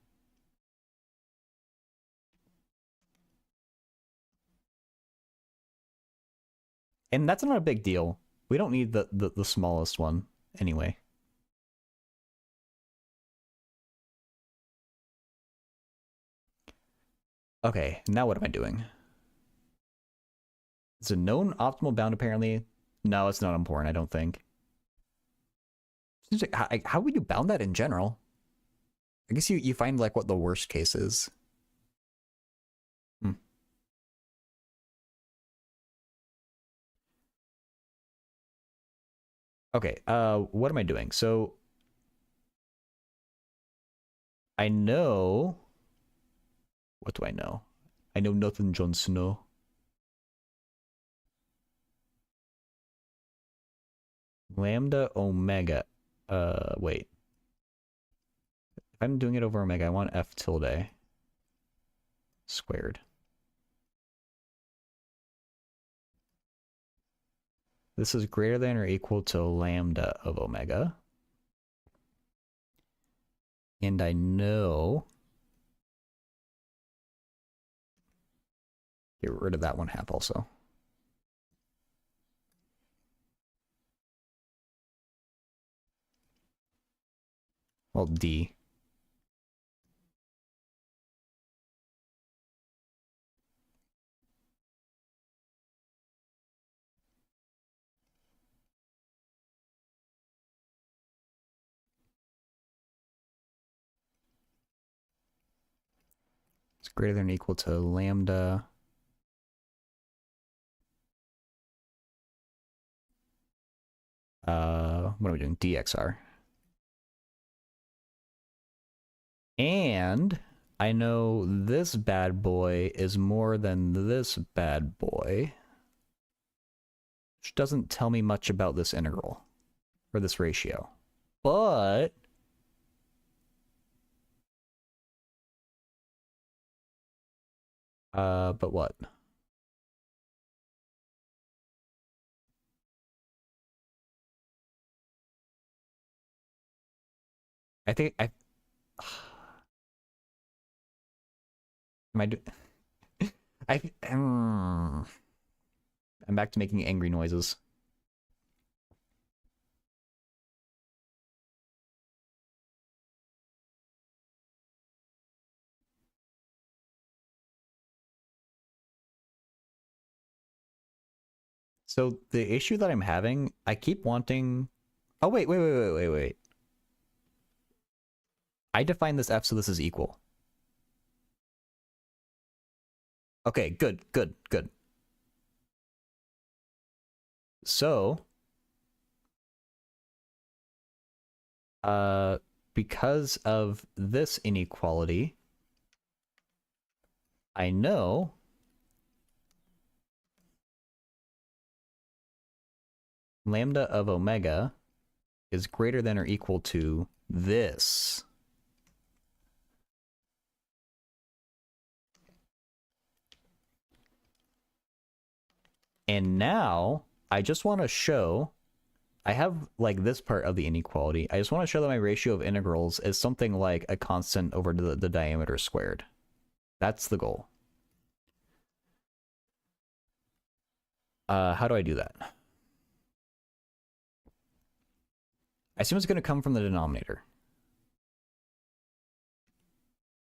And that's not a big deal. We don't need the smallest one anyway. Okay, now what am I doing? It's a known optimal bound apparently. No, it's not important, I don't think. How would you bound that in general? I guess you find like what the worst case is. Hmm. Okay, what am I doing? So I know. What do I know? I know nothing, Jon Snow. Lambda omega. Wait. If I'm doing it over omega, I want f tilde squared. This is greater than or equal to lambda of omega. And I know. Get rid of that 1/2 also. Well, D. It's greater than or equal to lambda. What are we doing? DXR. And I know this bad boy is more than this bad boy, which doesn't tell me much about this integral or this ratio. But what? I think I am I do I I'm back to making angry noises. So the issue that I'm having, I keep wanting. Oh wait. I define this f so this is equal. Okay, good. So, uh, because of this inequality, I know lambda of omega is greater than or equal to this. And now I just want to show, I have like this part of the inequality. I just want to show that my ratio of integrals is something like a constant over the diameter squared. That's the goal. How do I do that? I assume it's going to come from the denominator.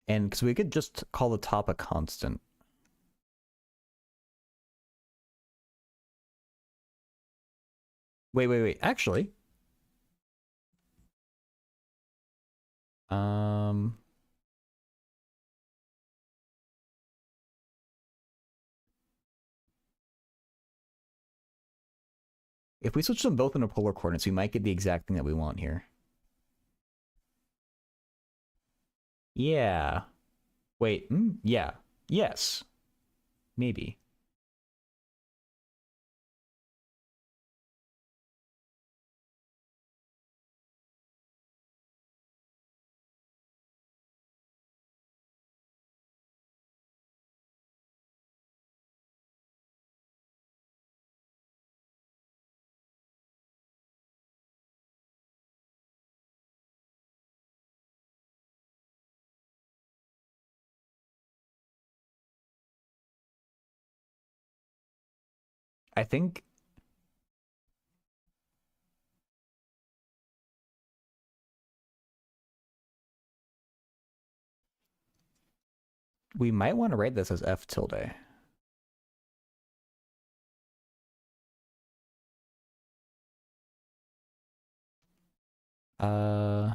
And because we could just call the top a constant. Wait. Actually, um, if we switch them both into polar coordinates, we might get the exact thing that we want here. Yeah. Wait. Yeah. Yes. Maybe. I think we might want to write this as f tilde. Uh,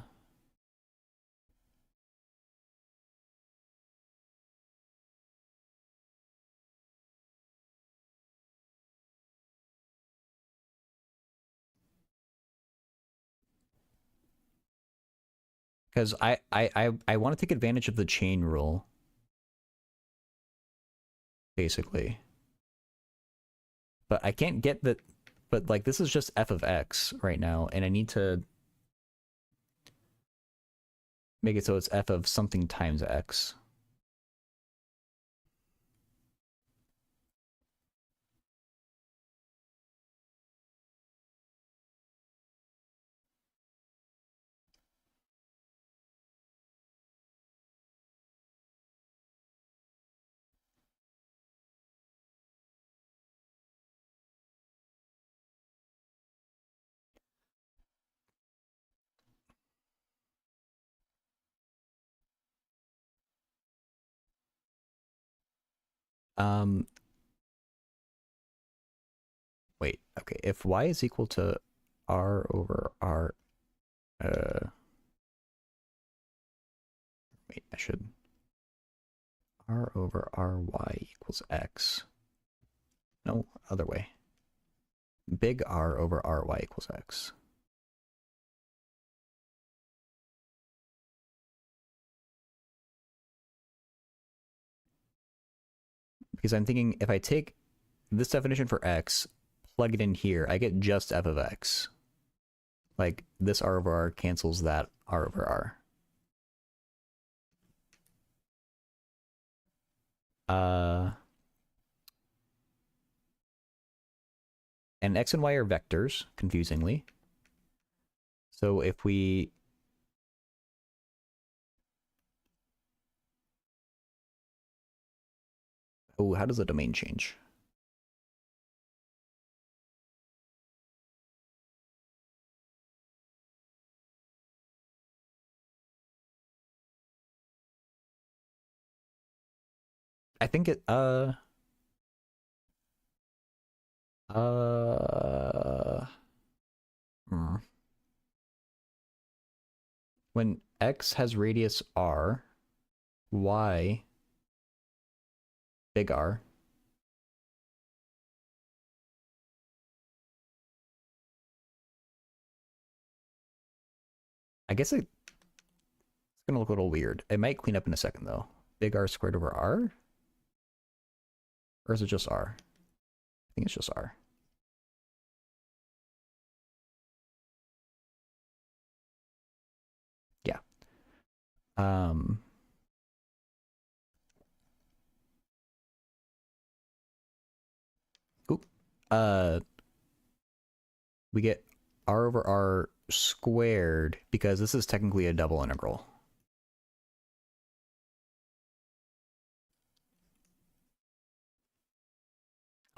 because I want to take advantage of the chain rule, basically. But I can't get that. But like this is just f of x right now, and I need to make it so it's f of something times x. Um, wait, okay. If y is equal to r over r, wait, I should r over ry equals x. No, other way. Big R over ry equals x. Because I'm thinking if I take this definition for x, plug it in here, I get just f of x. Like this r over r cancels that r over r. And x and y are vectors, confusingly. So if we Oh, how does the domain change? I think it uh hmm. When X has radius R, Y big R. I guess it's gonna look a little weird. It might clean up in a second though. Big R squared over R? Or is it just R? I think it's just R. Yeah. Um Oop. Uh we get R over R squared because this is technically a double integral.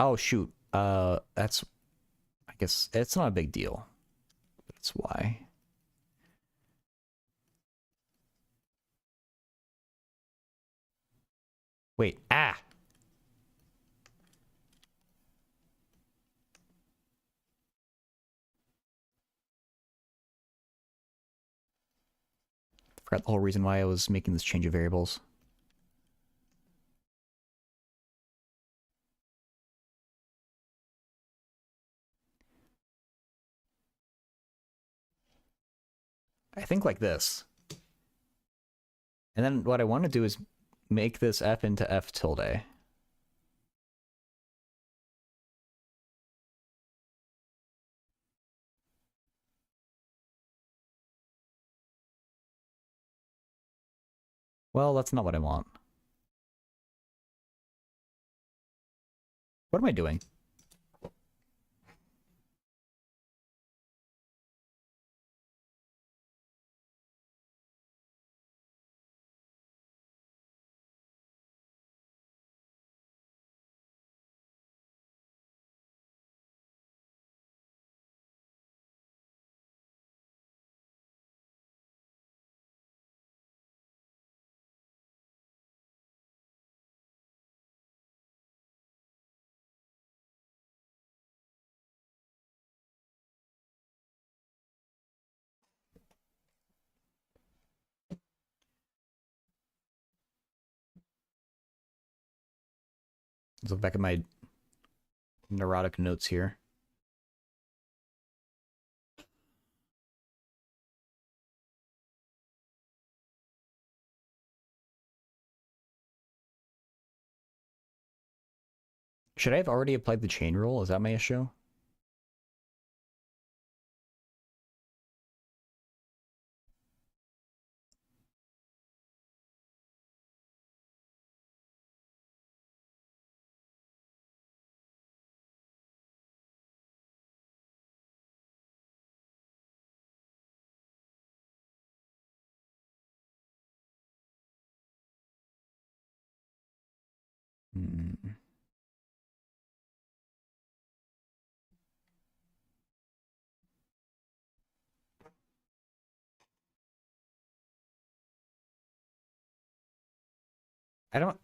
Oh shoot. That's I guess it's not a big deal. That's why. Wait, forgot the whole reason why I was making this change of variables. I think like this. And then what I want to do is make this f into f tilde. Well, that's not what I want. What am I doing? Let's look back at my neurotic notes here. Should I have already applied the chain rule? Is that my issue? Hmm. I don't...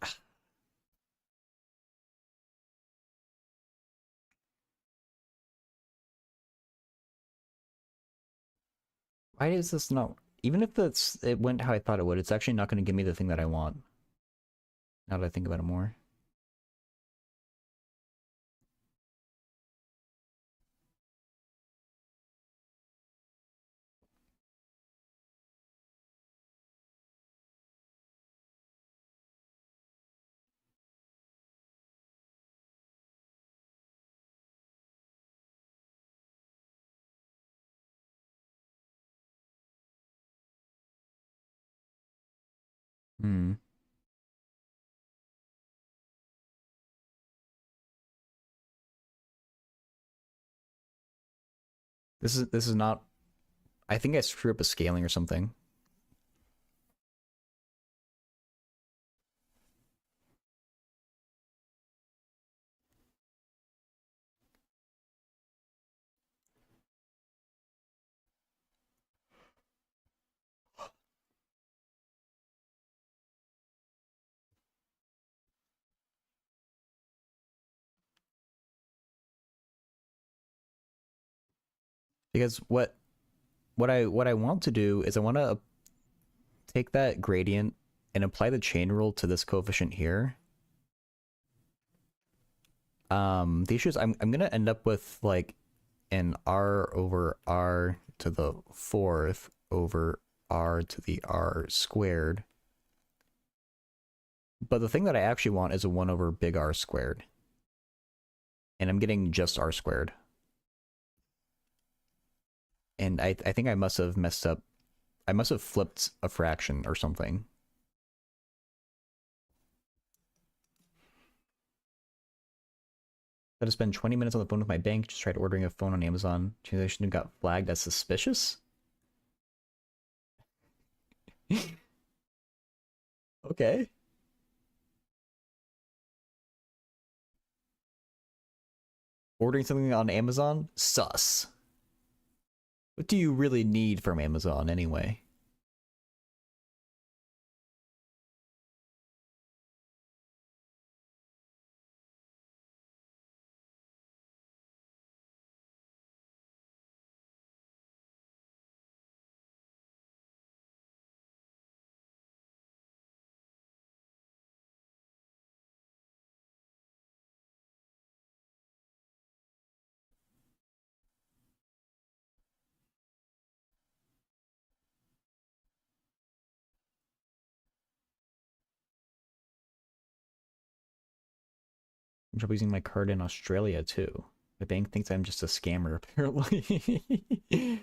Why is this not... Even if it went how I thought it would, it's actually not going to give me the thing that I want. Now that I think about it more. Hmm. This is not... I think I screwed up a scaling or something. Because what I want to do is I want to take that gradient and apply the chain rule to this coefficient here. The issue is I'm gonna end up with like an r over r to the fourth over r to the r squared. But the thing that I actually want is a 1 over big R squared. And I'm getting just R squared. And I think I must have messed up. I must have flipped a fraction or something. I had to spend 20 minutes on the phone with my bank, just tried ordering a phone on Amazon. Transaction got flagged as suspicious? Okay. Ordering something on Amazon? Sus. What do you really need from Amazon anyway? I'm trouble using my card in Australia too. The bank thinks I'm just a scammer, apparently.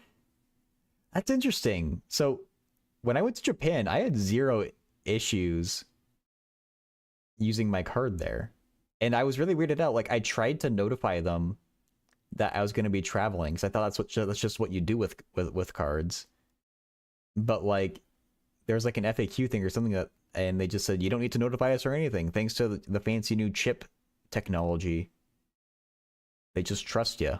That's interesting. So when I went to Japan, I had zero issues using my card there. And I was really weirded out. Like I tried to notify them that I was going to be traveling because I thought that's just what you do with cards. But like there's like an FAQ thing or something that, and they just said you don't need to notify us or anything thanks to the fancy new chip technology. They just trust you.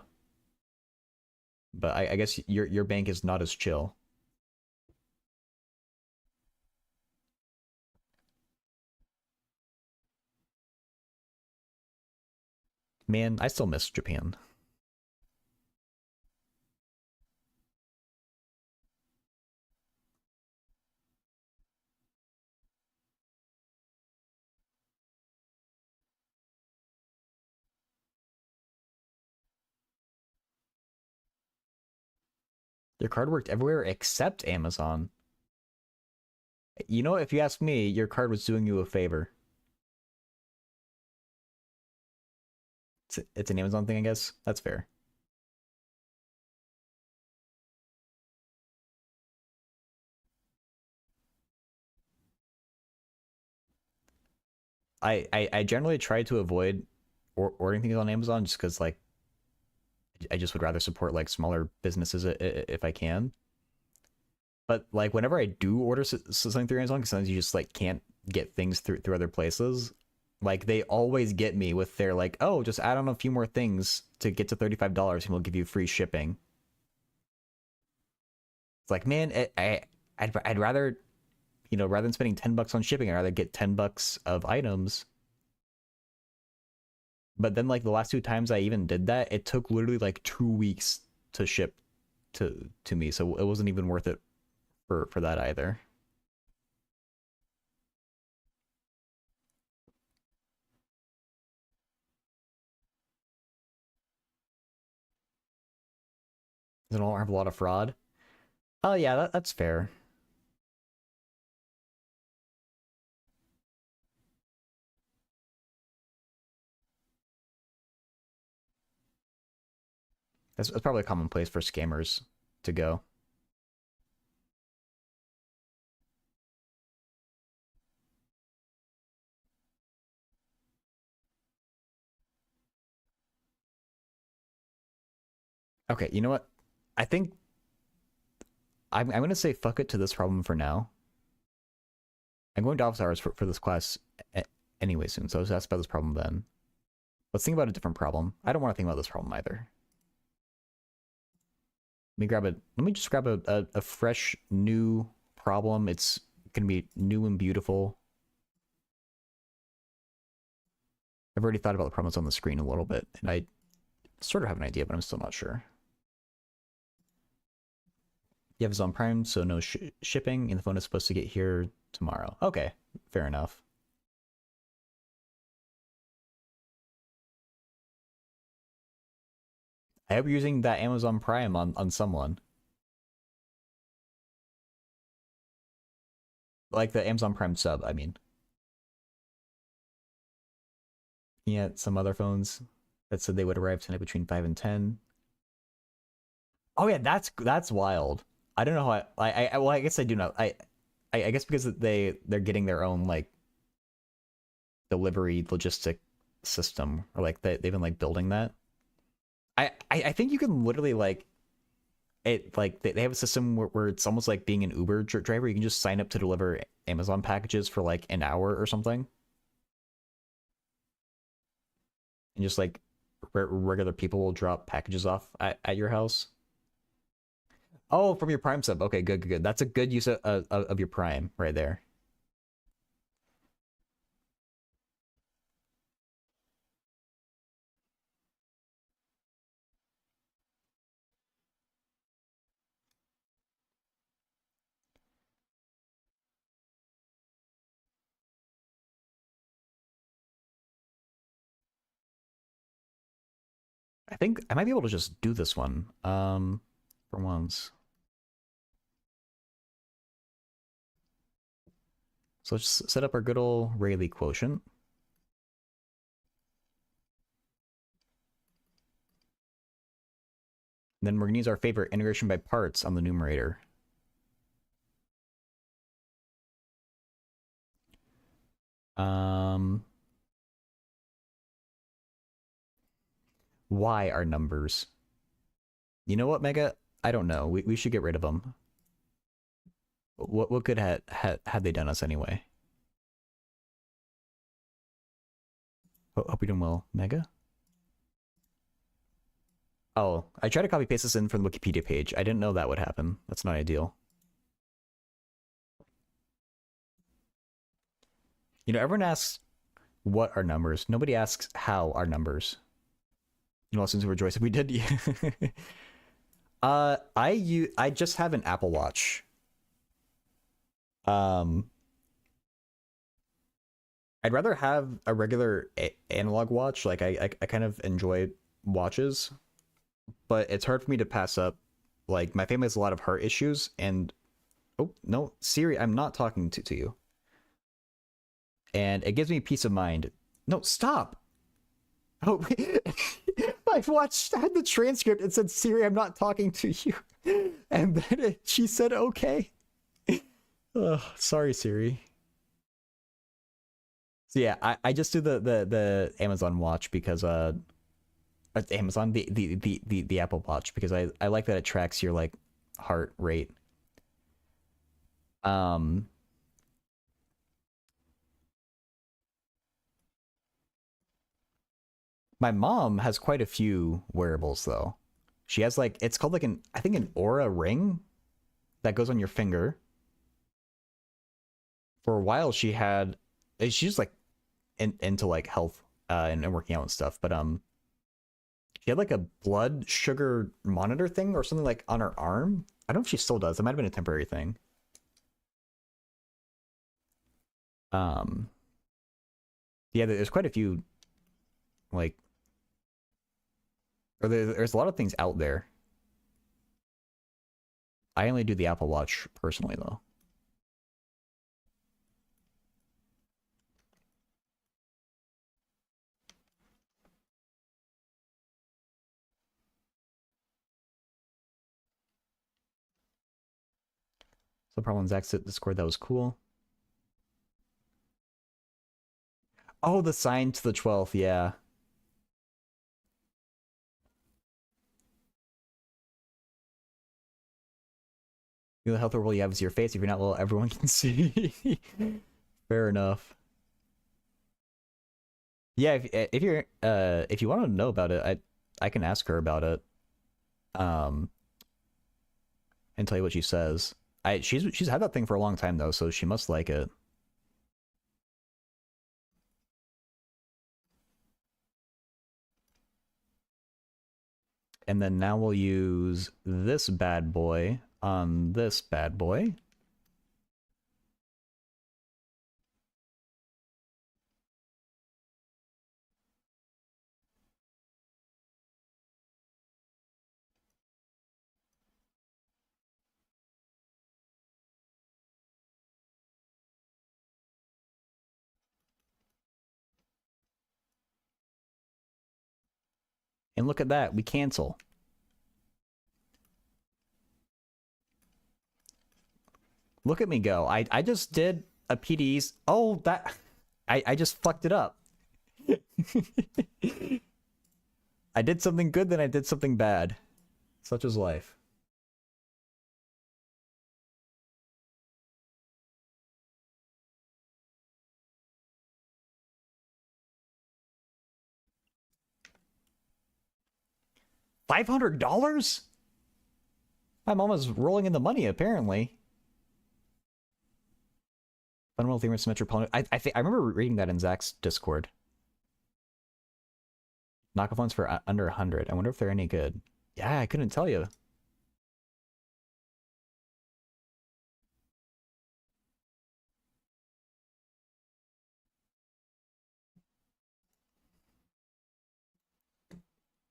But I guess your bank is not as chill. Man, I still miss Japan. Your card worked everywhere except Amazon. You know, if you ask me, your card was doing you a favor. It's an Amazon thing, I guess. That's fair. I generally try to avoid ordering things on Amazon just because like I just would rather support like smaller businesses if I can. But like whenever I do order something through Amazon, because sometimes you just like can't get things through other places. Like they always get me with their like, oh, just add on a few more things to get to $35 and we'll give you free shipping. It's like, man, I'd rather, you know, rather than spending $10 on shipping, I'd rather get $10 of items. But then like the last two times I even did that, it took literally like 2 weeks to ship to me, so it wasn't even worth it for that either. They don't have a lot of fraud. Oh yeah, that's fair. That's probably a common place for scammers to go. Okay, you know what? I think I'm gonna say fuck it to this problem for now. I'm going to office hours for this class anyway soon, so let's ask about this problem then. Let's think about a different problem. I don't want to think about this problem either. Let me just grab a fresh new problem. It's gonna be new and beautiful. I've already thought about the problems on the screen a little bit, and I sort of have an idea, but I'm still not sure. You have Amazon Prime, so no shipping, and the phone is supposed to get here tomorrow. Okay, fair enough. I hope you're using that Amazon Prime on someone. Like the Amazon Prime sub, I mean. Yeah, some other phones that said they would arrive tonight between 5 and 10. Oh yeah, that's wild. I don't know how well, I guess I do know. I guess because they're getting their own like delivery logistic system, or like they've been like building that. I think you can literally like it, like they have a system where it's almost like being an Uber driver. You can just sign up to deliver Amazon packages for like an hour or something, and just like regular people will drop packages off at your house. Oh, from your Prime sub. Okay, good. That's a good use of your Prime right there. I think I might be able to just do this one. For once. So let's set up our good old Rayleigh quotient. Then we're gonna use our favorite integration by parts on the numerator. Why are numbers? You know what, Mega? I don't know. We should get rid of them. What good had they done us anyway? Hope you're doing well, Mega. Oh, I tried to copy paste this in from the Wikipedia page. I didn't know that would happen. That's not ideal. You know, everyone asks what are numbers. Nobody asks how are numbers. You know, since we rejoice, we did. I just have an Apple Watch. Um, I'd rather have a regular analog watch. Like I kind of enjoy watches, but it's hard for me to pass up. Like my family has a lot of heart issues, and oh no, Siri, I'm not talking to you, and it gives me peace of mind. No, stop. Oh, I watched, I had the transcript. It said, Siri, I'm not talking to you. And then she said, okay. Sorry, Siri. So yeah, I just do the Amazon Watch because Amazon the Apple Watch because I like that it tracks your like heart rate. Um, my mom has quite a few wearables though. She has like it's called like an I think an Aura ring that goes on your finger. For a while, she's like into like health and working out and stuff, but she had like a blood sugar monitor thing or something like on her arm. I don't know if she still does. It might have been a temporary thing. Um, yeah, there's quite a few like, or there's a lot of things out there. I only do the Apple Watch personally though. So problems exit Discord. That was cool. Oh, the sign to the 12th. Yeah. You know, the health rule you have is your face. If you're not, well, everyone can see. Fair enough. Yeah, if you want to know about it, I can ask her about it. Um, and tell you what she says. She's had that thing for a long time though, so she must like it. And then now we'll use this bad boy on this bad boy. And look at that, we cancel. Look at me go. I just did a PD's. Oh, that... I just fucked it up. I did something good, then I did something bad. Such is life. $500? My mom was rolling in the money, apparently. Fundamental theorem of symmetric polynomial. I remember reading that in Zach's Discord. Knockoff ones for under 100. I wonder if they're any good. Yeah, I couldn't tell you.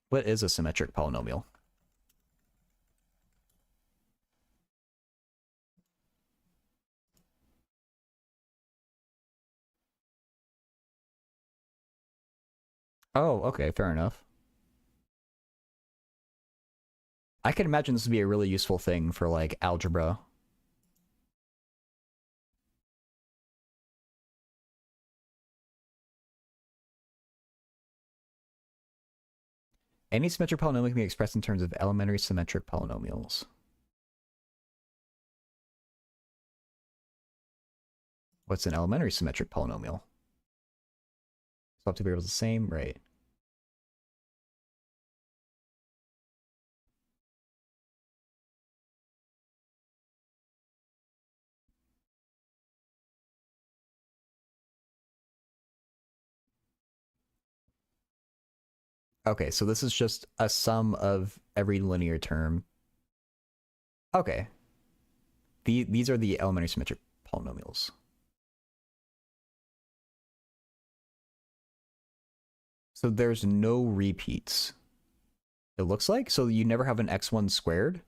What is a symmetric polynomial? Oh, okay, fair enough. I can imagine this would be a really useful thing for, like, algebra. Any symmetric polynomial can be expressed in terms of elementary symmetric polynomials. What's an elementary symmetric polynomial? Swap two variables the same, right? Okay, so this is just a sum of every linear term. Okay. These are the elementary symmetric polynomials. So there's no repeats. It looks like? So you never have an x1 squared?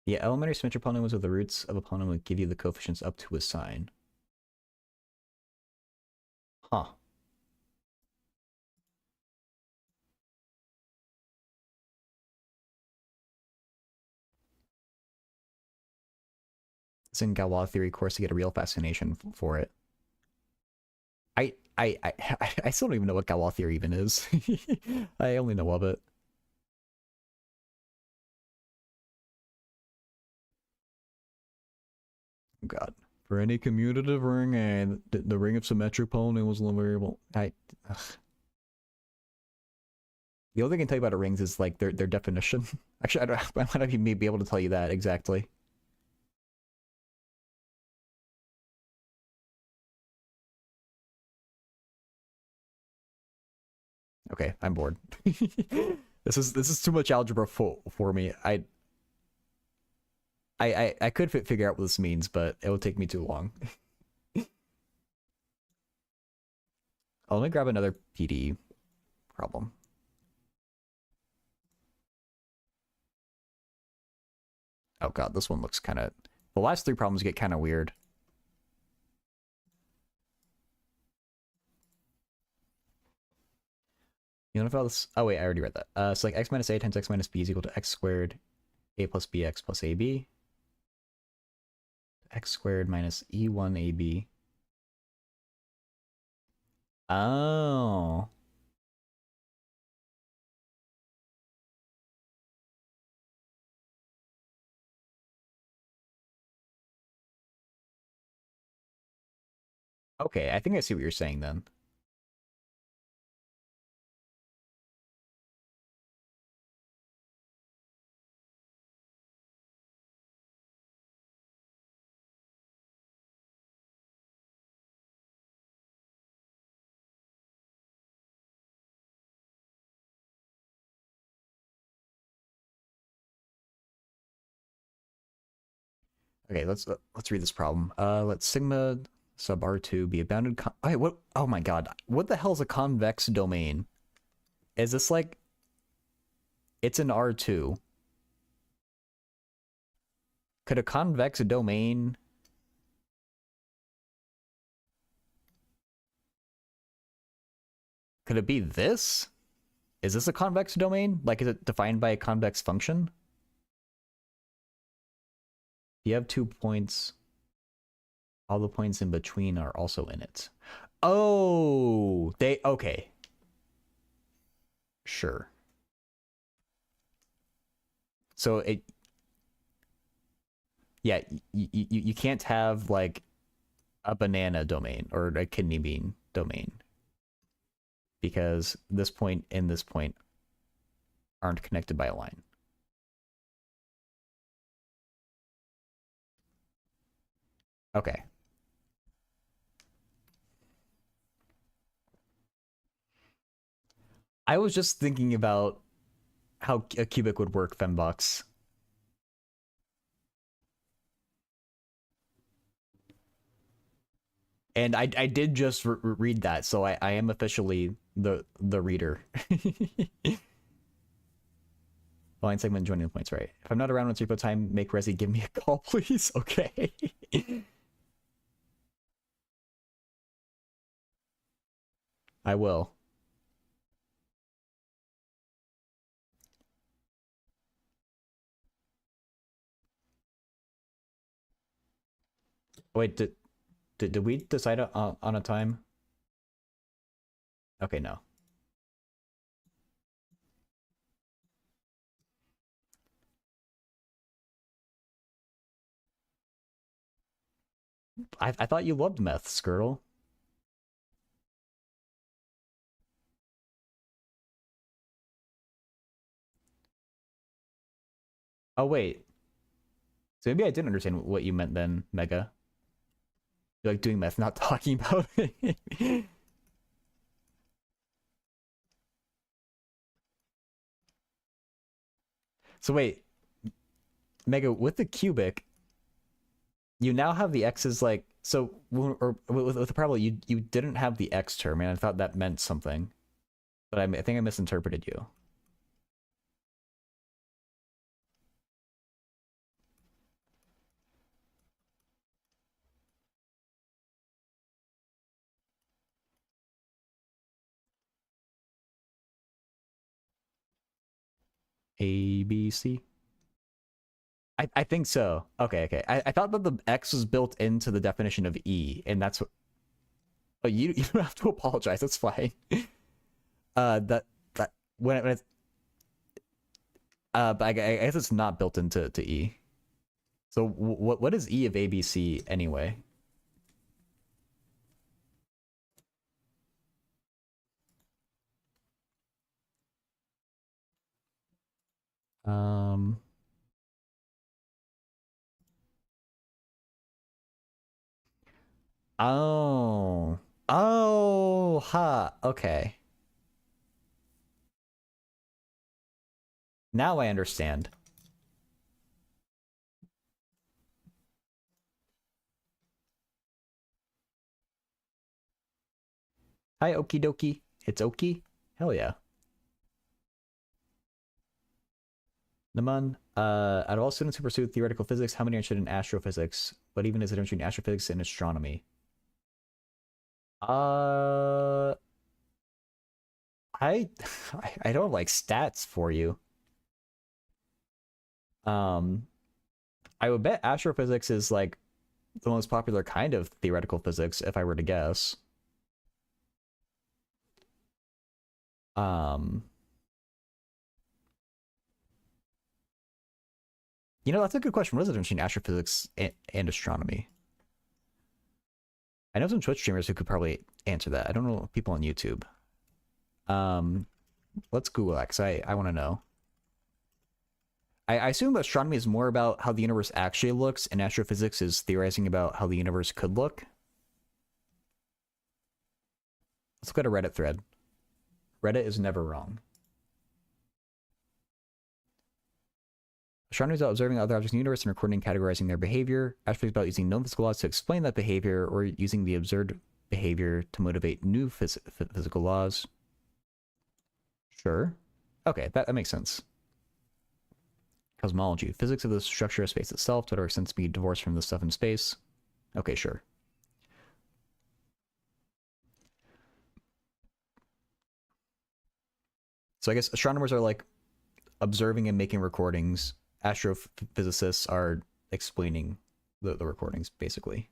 Yeah, elementary symmetric polynomials are the roots of a polynomial that give you the coefficients up to a sign. Huh. It's in Galois theory course to get a real fascination for it. I still don't even know what Galois theory even is. I only know of it. Oh God. For any commutative ring, and the ring of symmetric polynomials is a variable. Ugh. The only thing I can tell you about rings is like their definition. Actually, I might not even be able to tell you that exactly. Okay, I'm bored. This is too much algebra for me. I could figure out what this means, but it would take me too long. Let me grab another PD problem. Oh God, this one looks kind of... The last three problems get kind of weird. You know if this... Oh wait, I already read that. So like x minus a times x minus b is equal to x squared a plus bx plus ab. X squared minus e1 ab. Oh. Okay, I think I see what you're saying then. Okay, let's read this problem. Let sigma sub R2 be a bounded wait, what? Oh my god. What the hell is a convex domain? Is this like it's an R2. Could a convex domain could it be this? Is this a convex domain? Like is it defined by a convex function? You have 2 points. All the points in between are also in it. Oh, they okay. Sure. So it yeah, you can't have like a banana domain or a kidney bean domain because this point and this point aren't connected by a line. Okay. I was just thinking about how a cubic would work, Fembox. And I did just read that, so I am officially the reader. Line segment joining the points, right? If I'm not around once repo time, make Resi give me a call, please. Okay. I will. Wait, did we decide on a time? Okay, no. I thought you loved meth, Skirtle. Oh wait, so maybe I didn't understand what you meant then, Mega. You're like doing meth, not talking about it. So wait, Mega, with the cubic, you now have the x's like so, or with the parabola, you didn't have the x term, and I thought that meant something, but I think I misinterpreted you. A B C. I think so. Okay, okay. I thought that the X was built into the definition of E, and that's what. Oh, you don't have to apologize. That's fine. That when it's but I guess it's not built into E. So what is E of ABC anyway? Um. Oh. Oh. Ha. Okay. Now I understand. Hi, okie dokie. It's Okie. Hell yeah. Naman, out of all students who pursue theoretical physics, how many are interested in astrophysics? What even is it interested in astrophysics and astronomy? Uh, I I don't like stats for you. Um, I would bet astrophysics is like the most popular kind of theoretical physics, if I were to guess. Um, that's a good question. What is the difference between astrophysics and astronomy? I know some Twitch streamers who could probably answer that. I don't know people on YouTube. Um, let's Google that because I want to know. I assume astronomy is more about how the universe actually looks, and astrophysics is theorizing about how the universe could look. Let's look at a Reddit thread. Reddit is never wrong. astronomy is about observing other objects in the universe and recording and categorizing their behavior. Astrophysics is about using known physical laws to explain that behavior or using the observed behavior to motivate new physical laws. Sure. Okay, that makes sense. Cosmology. Physics of the structure of space itself, to whatever extent to be divorced from the stuff in space. Okay, sure. So I guess astronomers are like observing and making recordings. Astrophysicists are explaining the recordings, basically.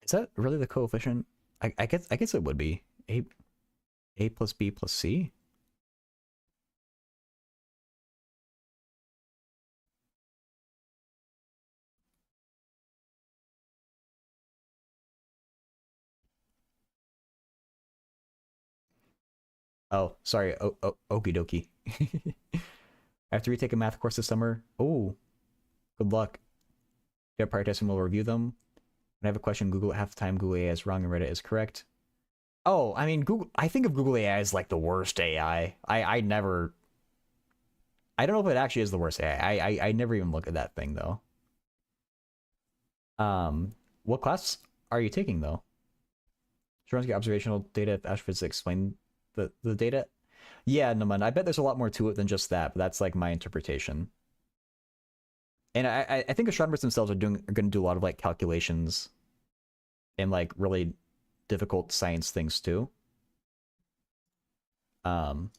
Is that really the coefficient? I guess it would be a plus b plus c. Oh, sorry. Okie dokie. I have to retake a math course this summer. Oh, good luck. Get prior testing, we'll review them. When I have a question, Google half the time Google AI is wrong and Reddit is correct. Oh, I mean, Google. I think of Google AI as like the worst AI. I never. I don't know if it actually is the worst AI. I never even look at that thing though. What class are you taking though? Trying to get observational data if astrophysics explain the data. Yeah, no man. I bet there's a lot more to it than just that, but that's like my interpretation. And I think astronomers themselves are going to do a lot of like calculations and like really difficult science things too. Um,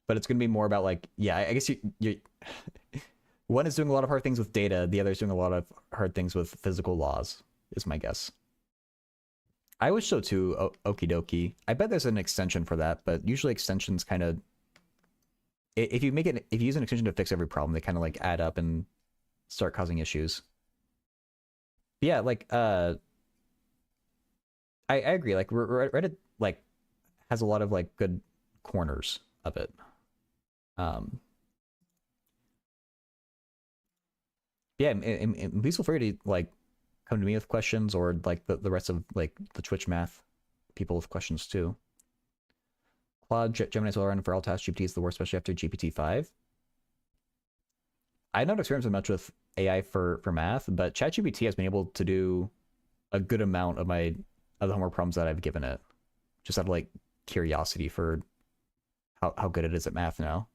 but it's going to be more about like, yeah, I guess you one is doing a lot of hard things with data, the other is doing a lot of hard things with physical laws, is my guess. I wish so too, okie dokie. I bet there's an extension for that, but usually extensions kind of, if you use an extension to fix every problem, they kind of like add up and start causing issues. But yeah, like I agree. Like Reddit like has a lot of like good corners of it. Um, yeah, and please feel free to like come to me with questions or like the rest of like the Twitch math people with questions too. Claude Gemini's well run for all tasks. GPT is the worst, especially after GPT-5. I've not experimented much with AI for math, but ChatGPT has been able to do a good amount of the homework problems that I've given it, just out of like curiosity for how good it is at math now.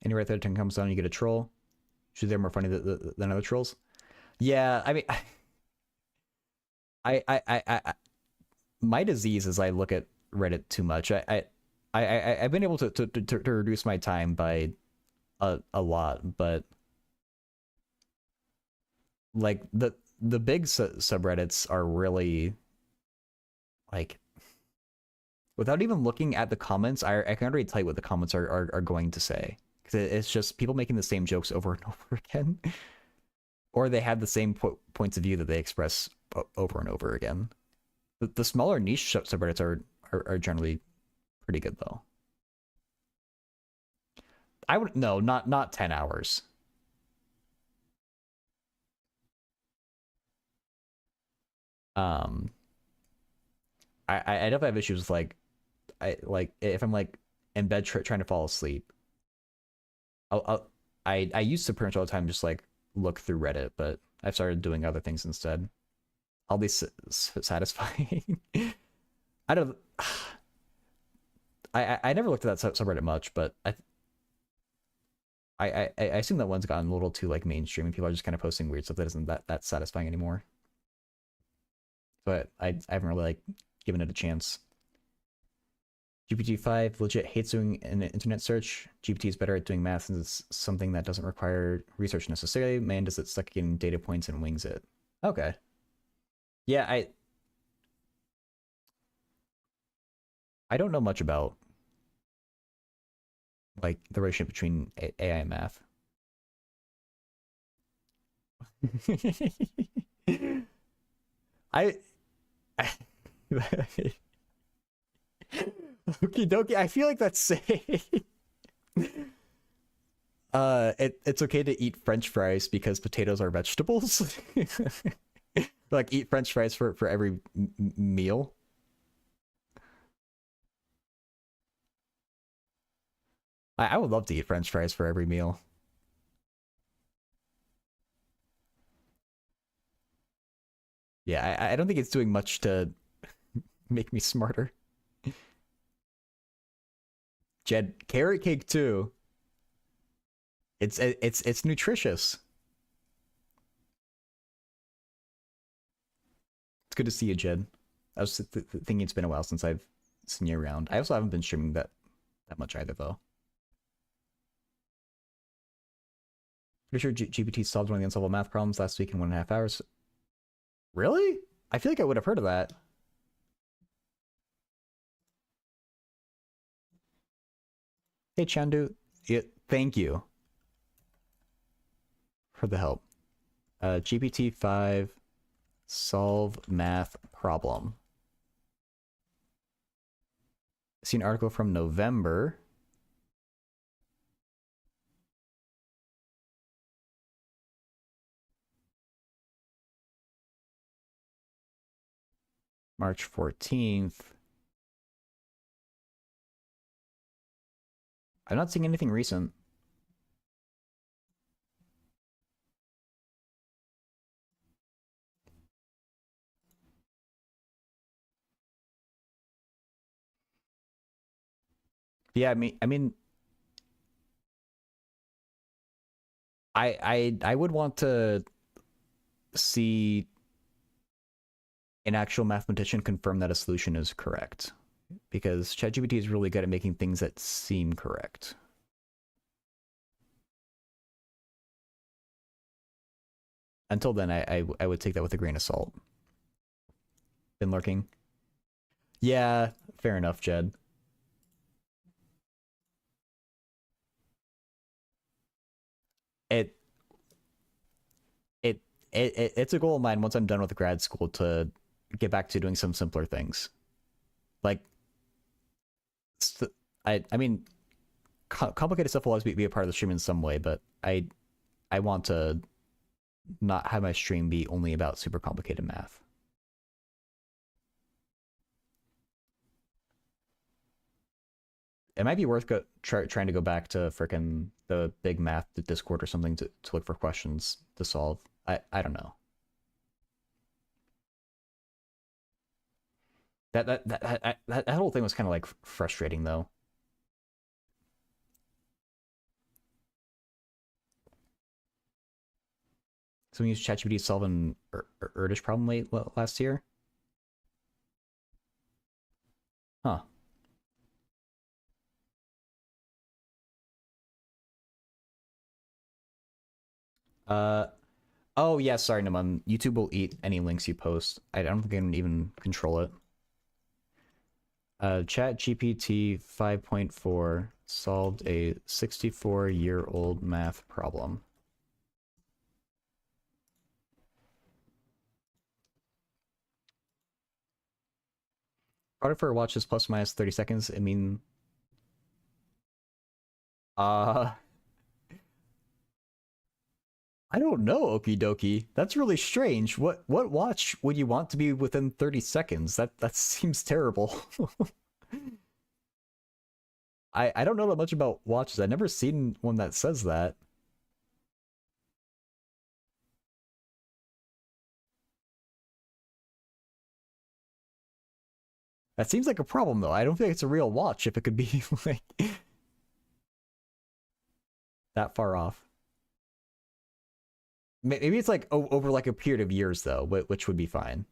Anywhere that turn comes down, you get a troll. Should they're more funny than other trolls? Yeah, I mean, my disease is I look at Reddit too much. I've been able to reduce my time by a lot, but like the big subreddits are really like without even looking at the comments, I can already tell you what the comments are going to say because it's just people making the same jokes over and over again, or they have the same points of view that they express over and over again. The smaller niche subreddits are generally pretty good though. I would no, not 10 hours. Um, I definitely have issues with like I like if I'm like in bed trying to fall asleep. I used to pretty much all the time just like look through Reddit, but I've started doing other things instead. I'll be satisfying. I don't. I never looked at that subreddit much, but I assume that one's gotten a little too like mainstream, and people are just kind of posting weird stuff that isn't that satisfying anymore. But I haven't really like given it a chance. GPT-5 legit hates doing an internet search. GPT is better at doing math since it's something that doesn't require research necessarily. Man, does it suck getting data points and wings it. Okay. Yeah, I don't know much about like the relationship between AI and math. I Okie dokie. I feel like that's safe. It's okay to eat French fries because potatoes are vegetables. Like eat French fries for every meal. I would love to eat French fries for every meal. Yeah, I don't think it's doing much to make me smarter. Jed, carrot cake too. It's nutritious. It's good to see you, Jed. I was thinking it's been a while since I've seen you around. I also haven't been streaming that much either, though. Pretty sure GPT solved one of the unsolvable math problems last week in 1.5 hours. Really? I feel like I would have heard of that. Hey, Chandu. Yeah, thank you for the help. GPT-5 solve math problem. I see an article from November. March 14th. I'm not seeing anything recent. Yeah, I would want to see an actual mathematician confirm that a solution is correct, because ChatGPT is really good at making things that seem correct. Until then, I would take that with a grain of salt. Been lurking. Yeah, fair enough, Jed. It it it's a goal of mine once I'm done with grad school to get back to doing some simpler things. Like, I mean, complicated stuff will always be a part of the stream in some way, but I want to not have my stream be only about super complicated math. It might be worth trying to go back to frickin' the big math Discord or something to look for questions to solve. I don't know. That whole thing was kind of like frustrating though. So we used ChatGPT to solve an Erdish problem last year. Huh. Uh. Oh yeah. Sorry, Naman. YouTube will eat any links you post. I don't think I can even control it. ChatGPT 5.4 solved a 64-year-old math problem. Product for a watch is plus or minus 30 seconds. I mean, uh, I don't know, Okie dokie. That's really strange. What watch would you want to be within 30 seconds? That seems terrible. I don't know that much about watches. I've never seen one that says that. That seems like a problem though. I don't think it's a real watch if it could be like that far off. Maybe it's like over like a period of years though, which would be fine.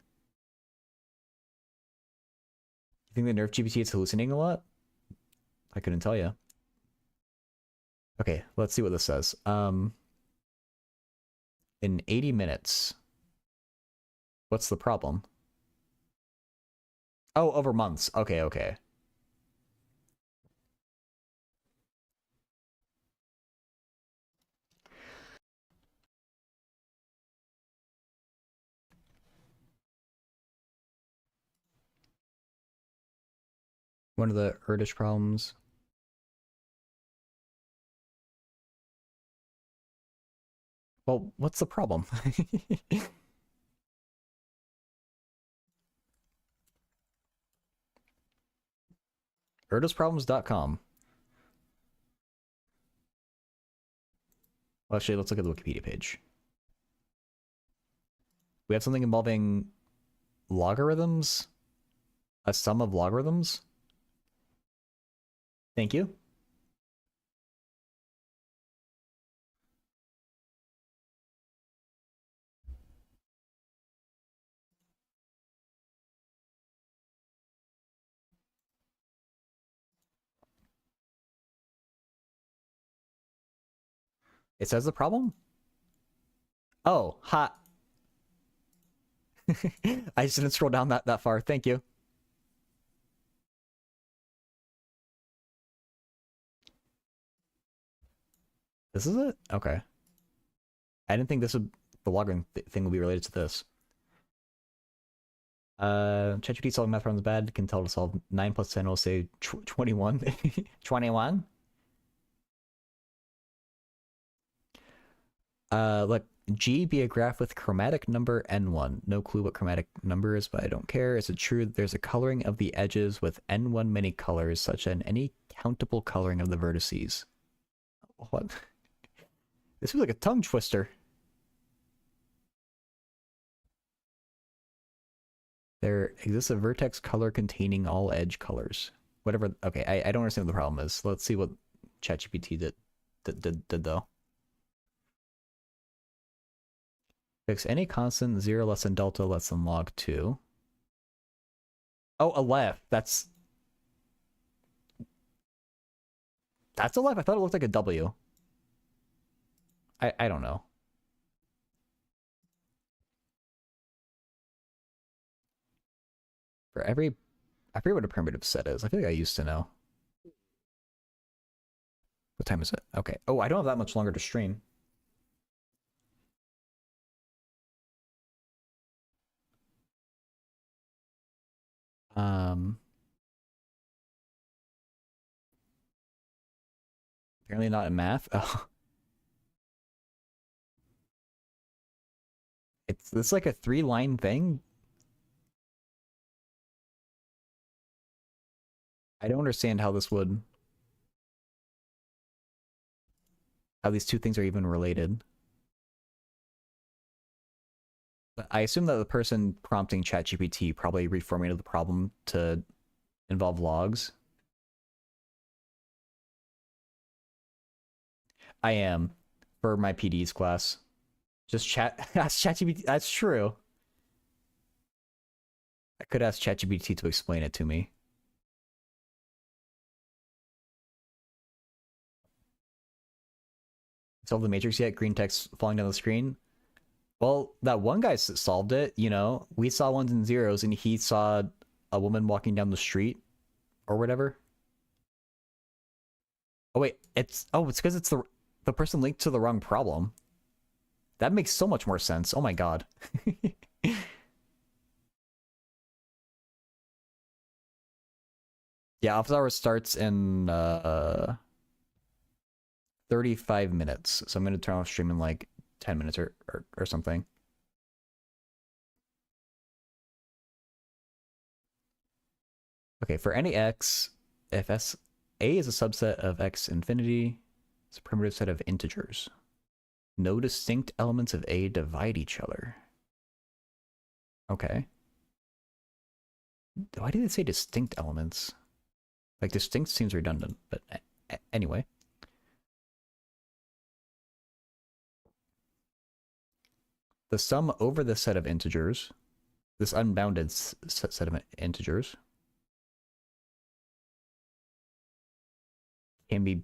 You think the Nerf GPT is hallucinating a lot? I couldn't tell you. Okay, let's see what this says. In 80 minutes. What's the problem? Oh, over months. Okay, okay. One of the Erdish problems. Well, what's the problem? Erdishproblems.com. Well, actually, let's look at the Wikipedia page. We have something involving logarithms? A sum of logarithms? Thank you. It says the problem? Oh, ha. I just didn't scroll down that far. Thank you. This is it? Okay. I didn't think this would the logarithm thing would be related to this. ChatGPT solving math problems bad. Can tell to solve 9 plus 10 will say 21. 21? Look, G be a graph with chromatic number N1. No clue what chromatic number is, but I don't care. Is it true that there's a coloring of the edges with N1 many colors, such as any countable coloring of the vertices? What? This feels like a tongue twister. There exists a vertex color containing all edge colors. Whatever. Okay, I don't understand what the problem is. Let's see what ChatGPT did though. Fix any constant 0 less than delta less than log 2. Oh, a left. That's a left. I thought it looked like a W. I don't know. For every I forget what a primitive set is. I feel like I used to know. What time is it? Okay. Oh, I don't have that much longer to stream. Um Apparently not in math. Oh. It's this like a 3-line thing? I don't understand how this would how these two things are even related. But I assume that the person prompting ChatGPT probably reformulated the problem to involve logs. I am for my PD's class. Just ask ChatGPT. That's true. I could ask ChatGPT to explain it to me. Solve the matrix yet? Green text falling down the screen. Well, that one guy solved it. You know, we saw ones and zeros, and he saw a woman walking down the street or whatever. Oh wait, it's because it's the person linked to the wrong problem. That makes so much more sense. Oh my god. Yeah, office hours starts in 35 minutes. So I'm gonna turn off stream in like 10 minutes or something. Okay, for any x, if s a is a subset of x infinity, it's a primitive set of integers. No distinct elements of a divide each other. Okay. Why do they say distinct elements? Like distinct seems redundant, but anyway. The sum over the set of integers, this unbounded set of integers, can be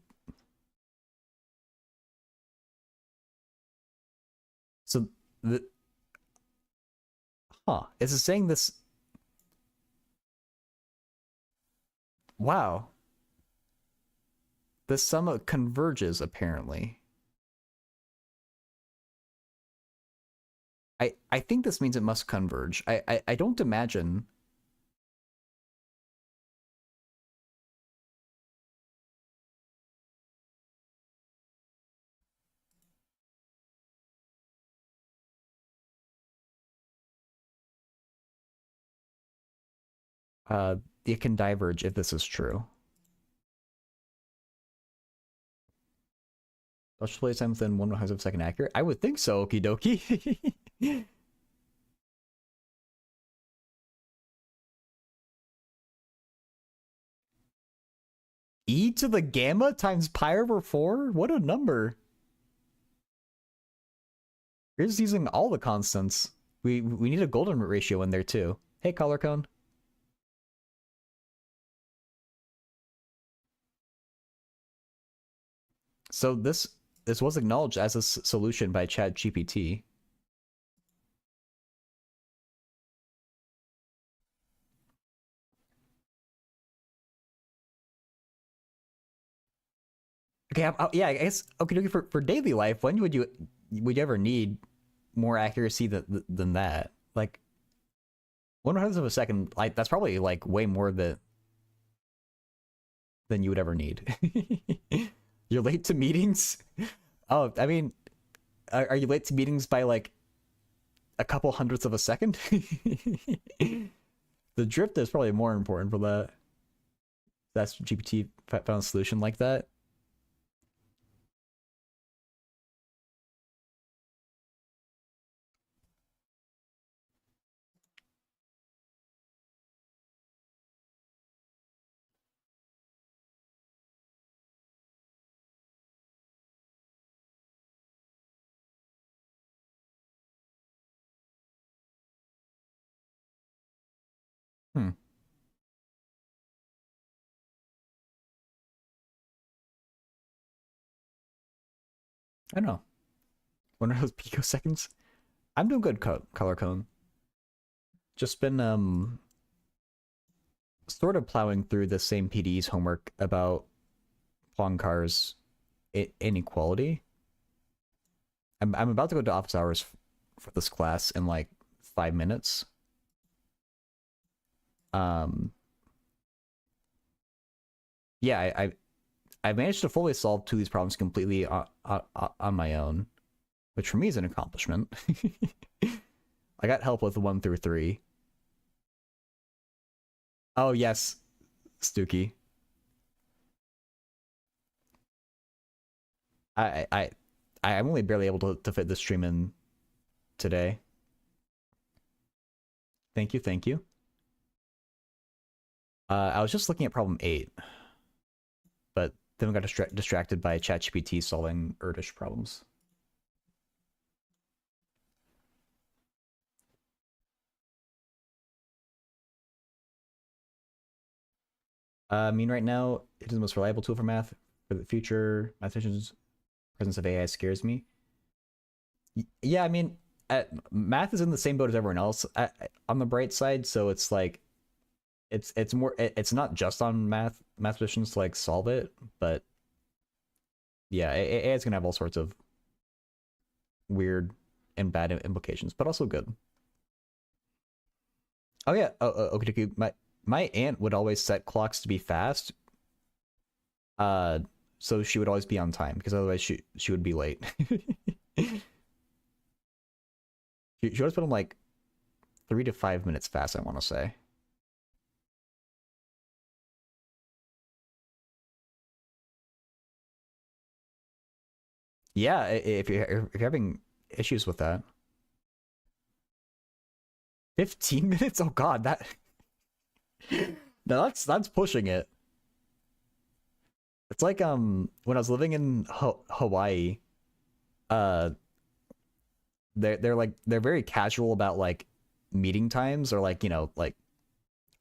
so the is it saying this? Wow, the sum converges apparently. I think this means it must converge. I don't imagine Uh, it can diverge if this is true. Special play time within 1/100th of a second accurate? I would think so, okie dokie. E to the gamma times pi over 4? What a number. You're just using all the constants. We need a golden ratio in there too. Hey, color cone. So this was acknowledged as a solution by ChatGPT. Okay, yeah, I guess okay for daily life. When would you ever need more accuracy than that? Like 1/100th of a second, like that's probably like way more than you would ever need. You're late to meetings. Oh, I mean, are you late to meetings by like a couple hundredths of a second? The drift is probably more important for that. That's GPT found a solution like that. Hmm. I don't know. One of those picoseconds. I'm doing good, color cone. Just been sort of plowing through the same PD's homework about Poincare's inequality. I'm about to go to office hours for this class in like 5 minutes. Um, yeah, I managed to fully solve two of these problems completely on my own, which for me is an accomplishment. I got help with 1 through 3. Oh yes, Stooky. I I I'm only barely able to fit this stream in today. Thank you, thank you. I was just looking at problem 8, but then we got distracted by ChatGPT solving Erdish problems. I mean, right now, it is the most reliable tool for math. For the future, mathematicians' presence of AI scares me. Yeah, I mean, math is in the same boat as everyone else on the bright side, so it's like it's more it's not just on mathematicians to like solve it, but yeah, AI is gonna have all sorts of weird and bad implications, but also good. Oh yeah, okay, my aunt would always set clocks to be fast, uh, so she would always be on time because otherwise she would be late. She always put them like 3 to 5 minutes fast, I want to say. Yeah, if you're having issues with that. 15 minutes? Oh god, that no, that's pushing it. It's like when I was living in Hawaii, uh they're very casual about like meeting times, or like, like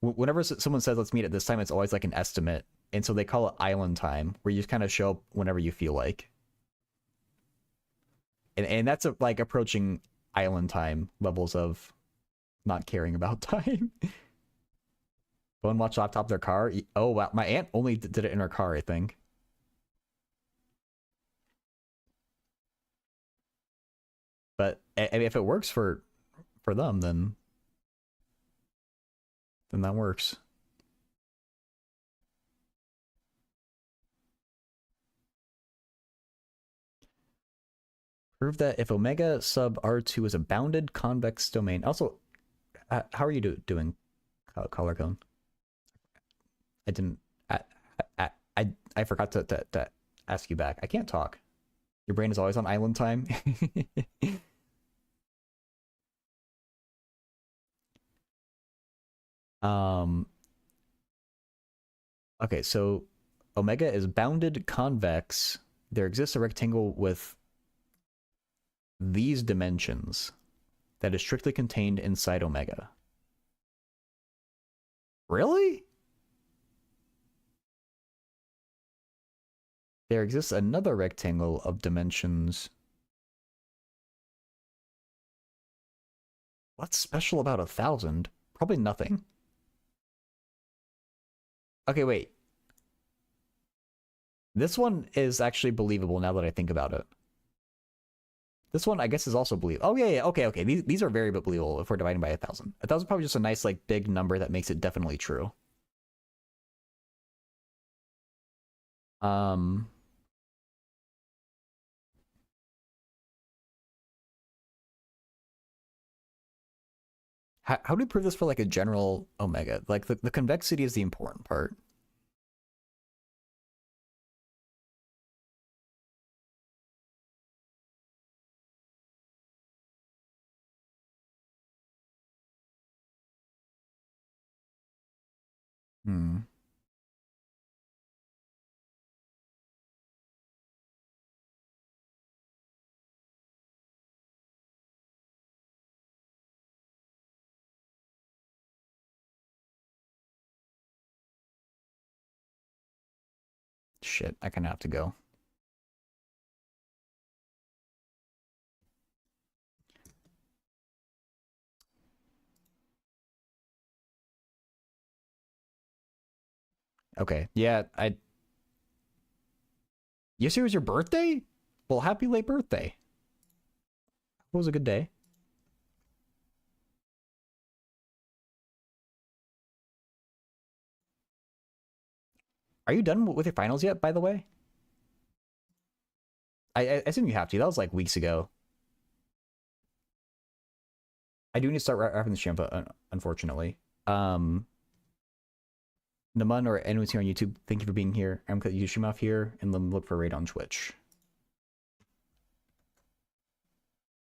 whenever someone says let's meet at this time, it's always like an estimate. And so they call it island time, where you just kind of show up whenever you feel like. And that's like approaching island time levels of not caring about time. Go and watch laptop their car. Oh wow, my aunt only did it in her car, I think. But if it works for them, then that works. Prove that if omega sub R2 is a bounded convex domain. Also, how are you doing, color cone? I didn't. I forgot to ask you back. I can't talk. Your brain is always on island time. um. Okay, so omega is bounded convex. There exists a rectangle with these dimensions that is strictly contained inside omega. Really? There exists another rectangle of dimensions. What's special about 1,000? Probably nothing. Okay, wait. This one is actually believable now that I think about it. This one, I guess, is also believable. Oh, yeah. Okay. These are very believable if we're dividing by 1,000. 1,000 is probably just a nice, like, big number that makes it definitely true. Um... How do we prove this for, like, a general omega? Like, the convexity is the important part. Hmm. Shit, I kind of have to go. Okay, yeah, Yesterday was your birthday? Well, happy late birthday. It was a good day. Are you done with your finals yet, by the way? I assume you have to. That was like weeks ago. I do need to start wrapping this stream, but unfortunately. Naman or anyone here on YouTube, thank you for being here. I'm going to stream off here and then look for Raid on Twitch.